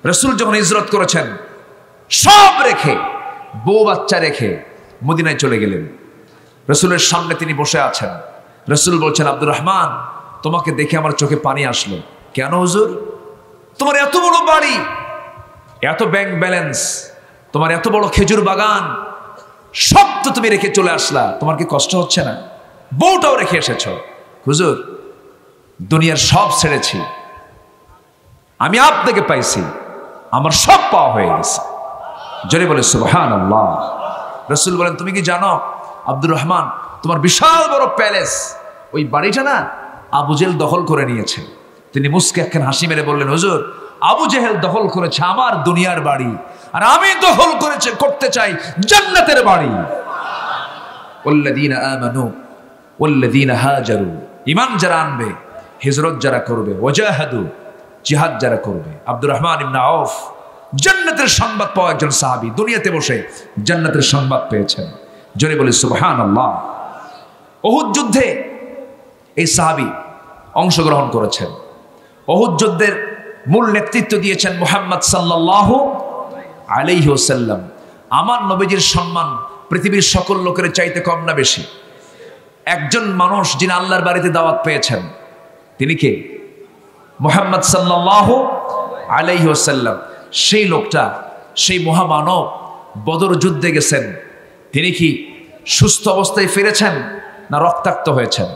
রাসূল যখন হিজরত করেছেন, সব রেখে, বউ বাচ্চা রেখে মদিনায় চলে গেলেন। রাসূলের সামনে তিনি বসে আছেন। রাসূল বলছেন আব্দুর রহমান, তোমাকে দেখে আমার চোখে পানি আসলো। কেন হুজুর? তোমার এত বড় বাড়ি, এত ব্যাংক ব্যালেন্স, তোমার এত বড় খেজুর বাগান, সব তো তুমি রেখে চলে আসলা, তোমার কি কষ্ট হচ্ছে না? বউটাও রেখে এসেছ। হুজুর, দুনিয়ার সব ছেড়েছি, আমি আপনাকে পাইছি, আমার সব পাওয়া হয়ে গেছে। জোরে বলে সুবহানাল্লাহ। রাসূল বলেন, তুমি কি জানো আব্দুর রহমান, তোমার বিশাল বড় প্যালেস, ওই বাড়িটা না আবু জেহেল দখল করে নিয়েছে। তিনি মুস্কে একখান হাসি মেরে বললেন, হুজুর, আবু জেহেল দখল করেছে আমার দুনিয়ার বাড়ি, আর আমি দখল করতে চাই জান্নাতের বাড়ি। ওয়াল্লাযীনা আমানু ওয়াল্লাযীনা হাজারু, ঈমান যারা আনবে, হিজরত যারা করবে, ওয়াজাহাদু, জিহাদ যারা করবে। আব্দুর রহমান ইবনে আউফ জান্নাতের সংবাদ পাওয়া একজন সাহাবী, দুনিয়াতে বসে জান্নাতের সংবাদ পেয়েছেন। জোরে বলে সুবহানাল্লাহ। উহুদ যুদ্ধে এই সাহাবী অংশগ্রহণ করেছেন। উহুদ যুদ্ধের মূল নেতৃত্ব দিয়েছেন মুহাম্মদ সাল্লাল্লাহু আলাইহি ওয়াসাল্লাম। আমার নবীজির সম্মান পৃথিবীর সকল লোকের চাইতে কম না বেশি? একজন মানুষ যিনি আল্লাহর বাড়িতে দাওয়াত পেয়েছেন, তিনি কে? মুহাম্মদ সাল্লাল্লাহু আলাইহি ওয়াসাল্লাম। সেই লোকটা, সেই মহামানব বদর যুদ্ধে গেছেন, তিনি কি সুস্থ অবস্থায় ফিরেছেন না রক্তাক্ত হয়েছেন?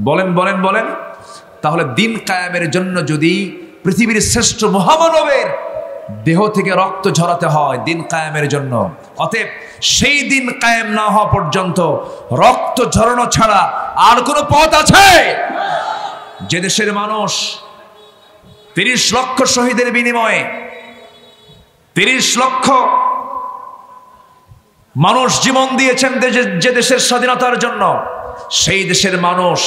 বলেন বলেন বলেন। তাহলে দিন কায়েমের জন্য যদি পৃথিবীর শ্রেষ্ঠ মহামানবের দেহ থেকে রক্ত ঝরাতে হয় দিন কায়েমের জন্য, অতএব সেই দিন কায়েম না হওয়া পর্যন্ত রক্ত ঝরানো ছাড়া আর কোনো পথ আছে? যে দেশের মানুষ ৩০ লক্ষ শহীদের বিনিময়ে ৩০ লক্ষ মানুষ জীবন দিয়েছেন যে দেশের স্বাধীনতার জন্য, সেই দেশের মানুষ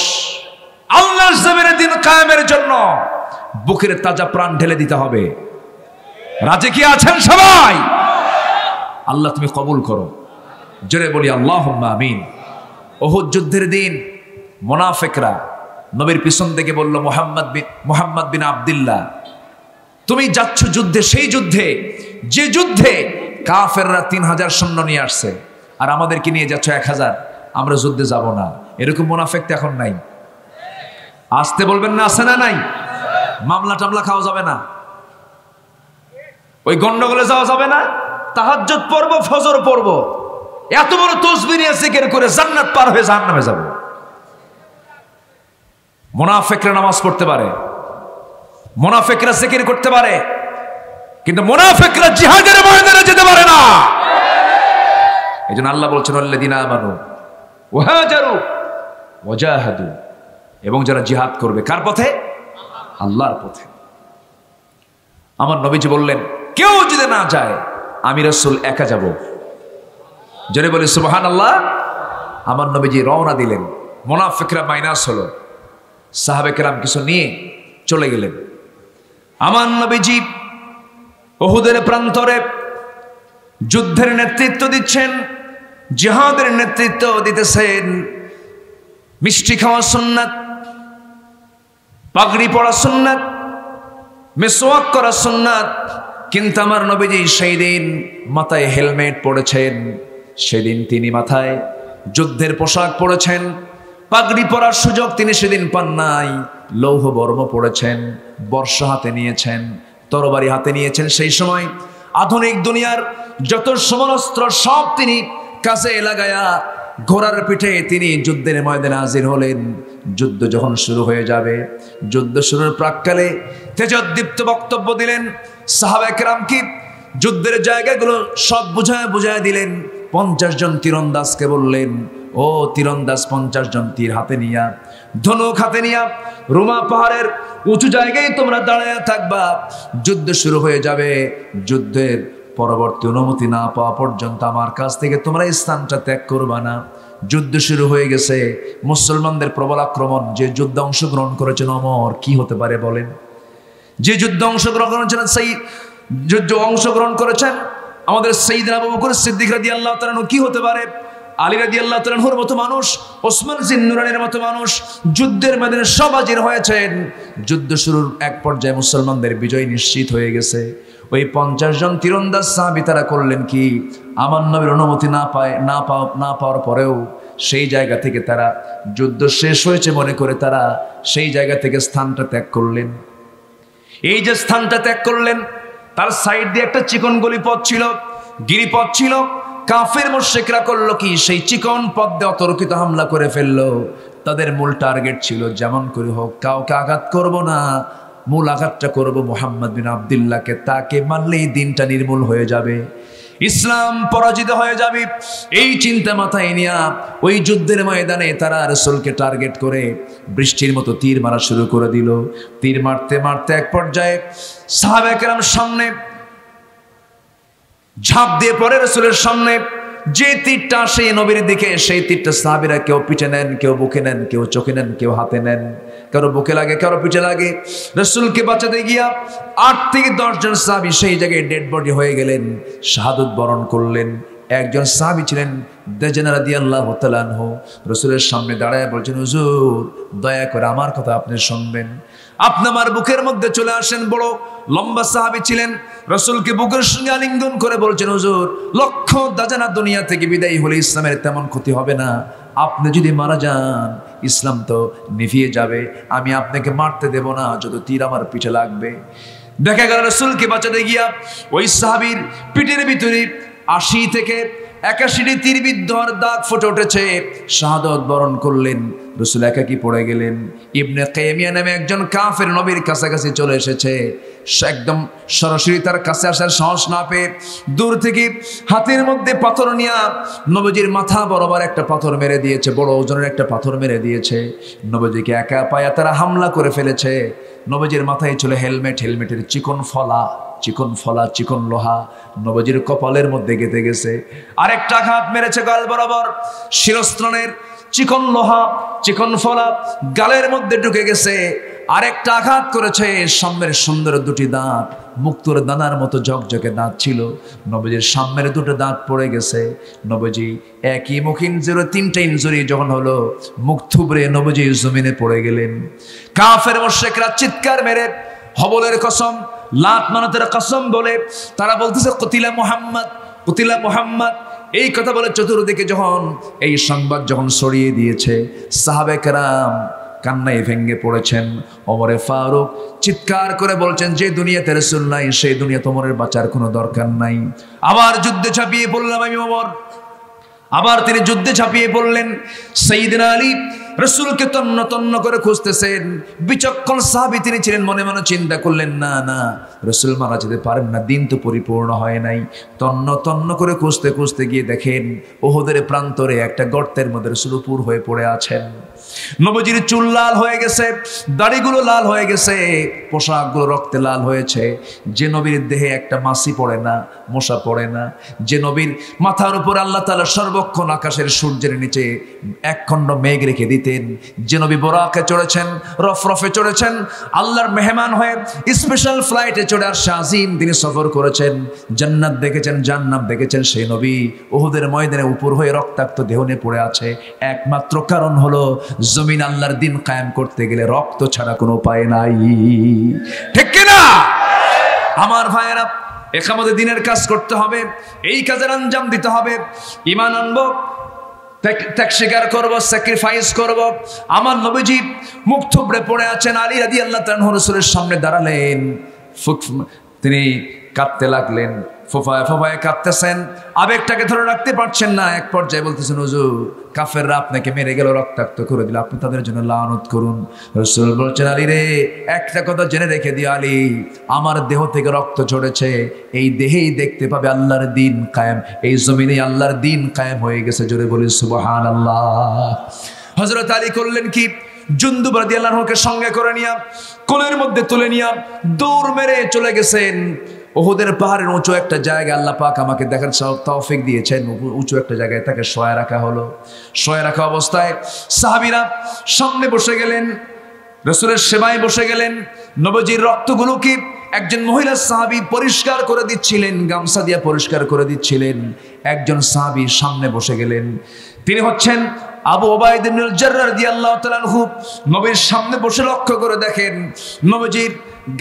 আল্লাহর জমিনে দিন কায়েমের জন্য বুকের তাজা প্রাণ ঢেলে দিতে হবে। রাজি কি আছেন সবাই? আল্লাহ তুমি কবুল করো। জোরে বলি আল্লাহুম্মা আমিন। উহুদ যুদ্ধের দিন মুনাফিকরা নবীর পিছন থেকে বলল, মুহাম্মদ বিন আব্দুল্লাহ, তুমি যাচ্ছ যুদ্ধে, সেই যুদ্ধে যে যুদ্ধে কাফেররা ৩০০০ সৈন্য নিয়ে আসছে, আর আমাদেরকে নিয়ে যাচ্ছ ১০০০, আমরা যুদ্ধে যাব না। এরকম মুনাফিক তো এখন নাই? আসতে বলবেন না, আছে না নাই? মামলা টামলা খাওয়া যাবে না, ওই গন্ডগোলে যাওয়া যাবে না। তাহাজ্জুদ পড়ব, ফজর পড়ব, এত বড় তাসবিহ নিয়ে জিকির করে জান্নাত পার হয়ে জাহান্নামে যাব। মুনাফিকরা নামাজ পড়তে পারে, মুনাফিকরা জিকির করতে পারে, কিন্তু মুনাফিকরা জিহাদের ময়দানে যেতে পারে না। এজন্য আল্লাহ বলছেন, আল্লাযীনা আমানু ওয়া হাজারু ওয়া জাহাদু, এবং যারা জিহাদ করবে কার পথে? আল্লাহর পথে। আমার নবীজি বললেন, কেউ যদি না যায় আমি রাসূল একা যাব। জোরে বলি সুবহানাল্লাহ। আমার নবীজি রওনা দিলেন, মুনাফিকরা মাইনাস হলো, সাহাবে কেরাম কিছু নিয়ে চলে গেলেন। আমার নবীজি উহুদের প্রান্তরে যুদ্ধের নেতৃত্ব দিচ্ছেন, জিহাদের নেতৃত্ব দিতেছেন। মিষ্টি খাওয়া সুন্নাত, পাগড়ি পরা সুন্নাত, মিসওয়াক করা সুন্নাত, কিন্তু আমার নবীজি সেই দিন মাথায় হেলমেট পড়েছেন, সেদিন তিনি মাথায় যুদ্ধের পোশাক পরেছেন। পাগড়ি পরার সুযোগ তিনি সেদিন পান নাই। লৌহ বর্ম পড়েছেন, বর্ষা হাতে নিয়েছেন, তরবারি হাতে নিয়েছেন। সেই সময় আধুনিক দুনিয়ার যত সমরাস্ত্র সব তিনি কাছে লাগায়া ঘোড়ার পিঠে তিনি যুদ্ধের ময়দানে হাজির হলেন। যুদ্ধ যখন শুরু হয়ে যাবে, যুদ্ধ শুরুর প্রাক্কালে তেজোদ্দীপ্ত বক্তব্য দিলেন, সাহাবায়ে কেরামকে যুদ্ধের জায়গাগুলো সব বুঝায় দিলেন। 50 জন তীরন্দাজকে বললেন, ও তীরন্দাজ 50 জন তীর হাতে নিয়া, ধনুক হাতে নিয়া রুমা পাহাড়ের উঁচু জায়গায় তোমরা দাঁড়ায় থাকবা, যুদ্ধ শুরু হয়ে যাবে। যুদ্ধের পরবর্তী অনুমতি না পাওয়া পর্যন্ত আমার কাছ থেকে তোমরা স্থানটা ত্যাগ করবা না। যুদ্ধ শুরু হয়ে গেছে, মুসলমানদের প্রবল আক্রমণ। যে যুদ্ধে অংশগ্রহণ করেছেন ওমর, কি হতে পারে বলেন? যে যুদ্ধে অংশগ্রহণ করেছেন অংশগ্রহণ করেছেন আমাদের সাইয়েদনা আবু বকর সিদ্দিক রাদিয়াল্লাহু তাআলা, কি হতে পারে? আলী রাদিয়াল্লাহু তাআলার মতো মানুষ, ওসমান জিন্নুরানির মতো মানুষ যুদ্ধের ময়দানে সব হাজির হয়েছেন। যুদ্ধ শুরুর এক পর্যায়ে মুসলমানদের বিজয় নিশ্চিত হয়ে গেছে। ওই 50 জন তীরন্দাজ সাহাবী তারা করলেন কি, আমার নবীর অনুমতি না পাওয়ার পরেও সেই জায়গা থেকে তারা যুদ্ধ শেষ হয়েছে মনে করে তারা সেই জায়গা থেকে স্থানটা ত্যাগ করলেন। এই যে স্থানটা ত্যাগ করলেন, তার সাইড দিয়ে একটা চিকন গলি পথ ছিল, গিরিপথ ছিল। কাফের মুশরিকরা করলো কি, সেই চিকন পথ দিয়ে অতর্কিত হামলা করে ফেললো। তাদের মূল টার্গেট ছিল যেমন করে হোক কাউকে আঘাত করব না, মূল আঘাতটা করব মুহাম্মদ বিন আব্দুল্লাহকে। তাকে মানলেই দিনটা নির্মূল হয়ে যাবে, ইসলাম পরাজিত হয়ে যাবে। এই চিন্তা মাথায় নিয়ে ওই যুদ্ধের ময়দানে তারা রাসূলকে টার্গেট করে বৃষ্টির মতো তীর মারা শুরু করে দিল। তীর মারতে মারতে এক পর্যায়ে সাহাবায়ে কেরাম সামনে ঝাঁপ দিয়ে পড়ে রাসূলের সামনে। যে তীরটা আসে নবীর দিকে, সেই তীরটা সাহাবীরা কেউ পিঠে নেন, কেউ বুকে নেন, কেউ চোখে নেন, কেউ হাতে নেন। কারো বুকে লাগে, কারো পিঠে লাগে। রাসূলকে বাঁচাতে গিয়া 8 থেকে 10 জন সাহাবী সেই জায়গায় ডেড বডি হয়ে গেলেন, শাহাদাত বরণ করলেন। একজন সাহাবী ছিলেন দাজনা রাদিয়াল্লাহু তাআলা আনহু, রাসূলের সামনে দাঁড়ায় বলছেন, হুজুর দয়া করে আমার কথা আপনি শুনবেন, আপনি আমার বুকের মধ্যে চলে আসেন। বড় লম্বা সাহাবী ছিলেন, রাসূলকে বুকের সঙ্গে আলিঙ্গন করে বলছেন, হুজুর লক্ষ দাজানা দুনিয়া থেকে বিদায় হলে ইসলামের তেমন ক্ষতি হবে না, আপনি যদি মারা যান ইসলাম তো নিভিয়ে যাবে, আমি আপনাকে মারতে দেব না যত তীর আমার পিঠে লাগবে। দেখা গেল রাসূলকে বাঁচাতে গিয়া ওই সাহাবীর পিঠের ভিতরে 80 থেকে 81টি তীরবিদ্ধ আর দাগ ফুটে উঠেছে। শাহাদাত বরণ করলেন, রাসূল একাকী পড়ে গেলেন। ইবনে কাইমিয়া নামে একজন কাফের নবীর কাছাকাছি চলে এসেছে। একদম সরাসরি তার কাছে আসার সাহস না পেয়ে দূর থেকে হাতের মধ্যে পাথর নিয়ে নবীজির মাথা বরাবর একটা পাথর মেরে দিয়েছে, বড় ওজনের একটা পাথর মেরে দিয়েছে। নবীজিকে একা পায়া তারা হামলা করে ফেলেছে। নবীজির মাথায় ছিল হেলমেট, হেলমেটের চিকন ফলা, চিকন লোহা নবীজির কপালের মধ্যে গেঁথে গেছে। আরেকটা আঘাত মেরেছে গাল বরাবর, শিরস্ত্রাণের চিকন লোহা, চিকন ফলা গালের মধ্যে ঢুকে গেছে। আরেকটা আঘাত করেছে সামনের সুন্দর 2টি দাঁত, মুক্তোর দানার মতো ঝকঝকে দাঁত ছিল, নবীজির সামনের 2টো দাঁত পড়ে গেছে। নবীজি একই মুখ ইনজুরি, 3টে ইনজুরি যখন হলো, মুখ থুবড়ে নবীজি জমিনে পড়ে গেলেন। কাফের মুশরিকরা চিৎকার মেরে হবলের কসম, লাত মানাতের কসম বলে তারা বলতেছে কুতিলা মুহাম্মদ, কুতিলা মুহাম্মদ। এই কথা বলে চতুর্দিকে যখন এই সংবাদ যখন ছড়িয়ে দিয়েছে, সাহাবায়ে কেরাম কান্নায় ভেঙে পড়েছেন। ওমরে ফারুক চিৎকার করে বলছেন, যে দুনিয়াতে রাসূল নাই সেই দুনিয়া তোমার বাঁচার কোনো দরকার নাই। আবার যুদ্ধে ঝাঁপিয়ে পড়লাম আমি ওমর। আবার তিনি যুদ্ধে ঝাঁপিয়ে পড়লেন। সাইয়েদনা আলী রাসূলকে তন্ন তন্ন করে খুঁজতেছেন। বিচক্ষণ সাহাবী তিনি ছিলেন, মনে মনে চিন্তা করলেন, না না রাসূল মারা যেতে পারেন না, দিন তো পরিপূর্ণ হয় নাই। তন্ন তন্ন করে খুঁজতে খুঁজতে গিয়ে দেখেন উহুদের প্রান্তরে একটা গর্তের মধ্যে রাসূল উপুর হয়ে পড়ে আছেন। নবীজির চুল লাল হয়ে গেছে, দাড়িগুলো লাল হয়ে গেছে, পোশাকগুলো রক্তে লাল হয়েছে। যে নবীর দেহে একটা মাছি পড়ে না, মশা পড়ে না, যে নবীর মাথার উপর আল্লাহ তাআলা সর্বক্ষণ আকাশের সূর্যের নিচে একখণ্ড মেঘ রেখে দিতেন, যে নবী বোরাকে চড়েছেন, রফরফে চড়েছেন, আল্লাহর মেহমান হয়ে স্পেশাল ফ্লাইটে চড়ে আর শাজিম তিনি সফর করেছেন, জান্নাত দেখেছেন, জান্নাত দেখেছেন, সেই নবী উহুদের ময়দানে উপর হয়ে রক্তাক্ত দেহ নিয়ে পড়ে আছে। একমাত্র কারণ হলো জমিন আল্লাহর দিন কায়েম করতে গেলে রক্ত ছাড়া কোনো উপায় নাই, ঠিক কিনা? আমার ভাইয়েরা, একামতে দিনের কাজ করতে হবে, এই কাজের আঞ্জাম দিতে হবে, ঈমান আনবো, ত্যাগ স্বীকার করবো, স্যাক্রিফাইস করব। আমার নবীজি মুখ থুবড়ে পড়ে আছেন। আলী রাদিয়াল্লাহু তাআলা রাসূলের সামনে দাঁড়ালেন, তিনি কাঁদতে লাগলেন, ফোফায় ফোফায় কাঁদতেছেন, আবেগটাকে ধরে রাখতে পারছেন না। এক পর্যায়ে বলতেছেন, হুজুর কাফেররা আপনাকে মেরে গেল, রক্তাক্ত করে দিল, আপনি তাদের জন্য লানত করুন। রাসূল বলছেন, আলী রে একটা কথা জেনে রেখে দিও আলী, আমার দেহ থেকে রক্ত ঝরেছে, এই দেহেই দেখতে পাবে আল্লাহর দিন কায়েম, এই জমিনে আল্লাহর দিন কায়েম হয়ে গেছে। জোরে বলি সুবহানাল্লাহ। হযরত আলী করলেন কি, জুনদুব রাদিয়াল্লাহু আনহুকে সঙ্গে করে নিয়া কোলের মধ্যে তুলে নিয়া দৌড় মেরে চলে গেছেন উহুদের পাহাড়ের উঁচু একটা জায়গা। আল্লাহ পাক আমাকে দেখার তৌফিক দিয়েছেন, উঁচু একটা জায়গায় তাকে শোয়া রাখা হলো। শোয়া রাখা অবস্থায় সাহাবীরা সামনে বসে গেলেন, রাসূলের সেবায় বসে গেলেন। নবীজির রক্তগুলোকে একজন মহিলা সাহাবী পরিষ্কার করে দিচ্ছিলেন, গামছা দিয়ে পরিষ্কার করে দিচ্ছিলেন। একজন সাহাবী সামনে বসে গেলেন, তিনি হচ্ছেন আবু উবাইদা ইবনুল জাররাহ রাদিয়াল্লাহু তাআলা আনহু নবীর সামনে বসে লক্ষ্য করে দেখেন নবীজির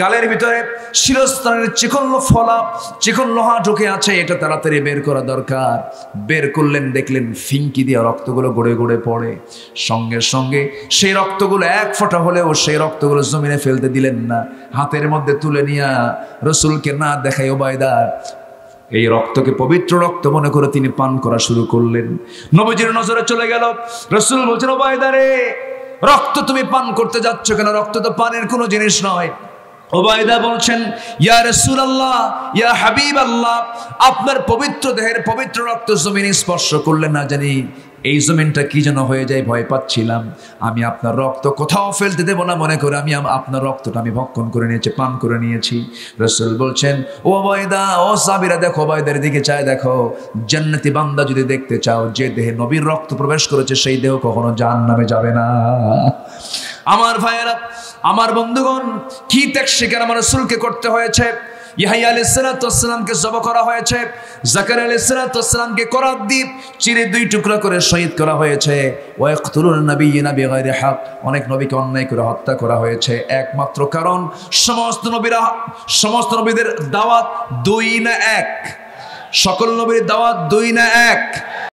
গালের ভিতরে শিরস্ত্রাণের চিকন ফলা চিকন লোহা ঢুকে আছে, এটা তাড়াতাড়ি বের করা দরকার। বের করলেন, দেখলেন ফিঙ্কি দিয়ে রক্তগুলো গড়ে গড়ে পড়ে। সঙ্গে সঙ্গে সেই রক্তগুলো এক ফোঁটা হলেও সেই রক্তগুলো জমিনে ফেলতে দিলেন না, হাতের মধ্যে তুলে নিয়ে রাসূলকে না দেখায় উবাইদা এই রক্তকে পবিত্র রক্ত মনে করে তিনি পান করা শুরু করলেন। নবীজির নজরে চলে গেল। রাসূল বলছেন, উবাইদা রে, রক্ত তুমি পান করতে যাচ্ছ কেন? রক্ত তো পানের কোনো জিনিস নয়। উবাইদা বলছেন, ইয়া রাসূলুল্লাহ, ইয়া হাবিবাল্লাহ, আপনার পবিত্র দেহের পবিত্র রক্ত জমিনে স্পর্শ করলে না জানি এই জমিনটা কি যেন হয়ে যায়, ভয় পাচ্ছিলাম। আমি আপনার রক্ত কোথাও ফেলতে দেব না মনে করে আমি আপনার রক্তটা আমি ভক্ষণ করে নিয়েছি, পান করে নিয়েছি। রাসূল বলছেন, ও উবাইদা, ও সাহাবীরা দেখো, উবাইদার দিকে চায় দেখো। জান্নাতি বান্দা যদি দেখতে চাও, যে দেহে নবীর রক্ত প্রবেশ করেছে সেই দেহ কখনো জাহান্নামে যাবে না। আমার ভাইয়েরা, আমার বন্ধুগণ, কি ত্যাগ স্বীকার আমার রাসূলকে করতে হয়েছে। ইয়াহইয়া আলাইহিস সালাতু ওয়াস সালামকে জবাই করা হয়েছে, জাকারিয়া আলাইহিস সালাতু ওয়াস সালামকে করাত দিয়ে চিরে দুই টুকরা করে শহীদ করা হয়েছে। ওয়া ইয়াকতুলুন নাবিয়্যিনা বিগাইরি হক, অনেক নবীকে অন্যায় করে হত্যা করা হয়েছে। একমাত্র কারণ সমস্ত নবীদের দাওয়াত দুই না এক? সকল নবীর দাওয়াত দুই না এক?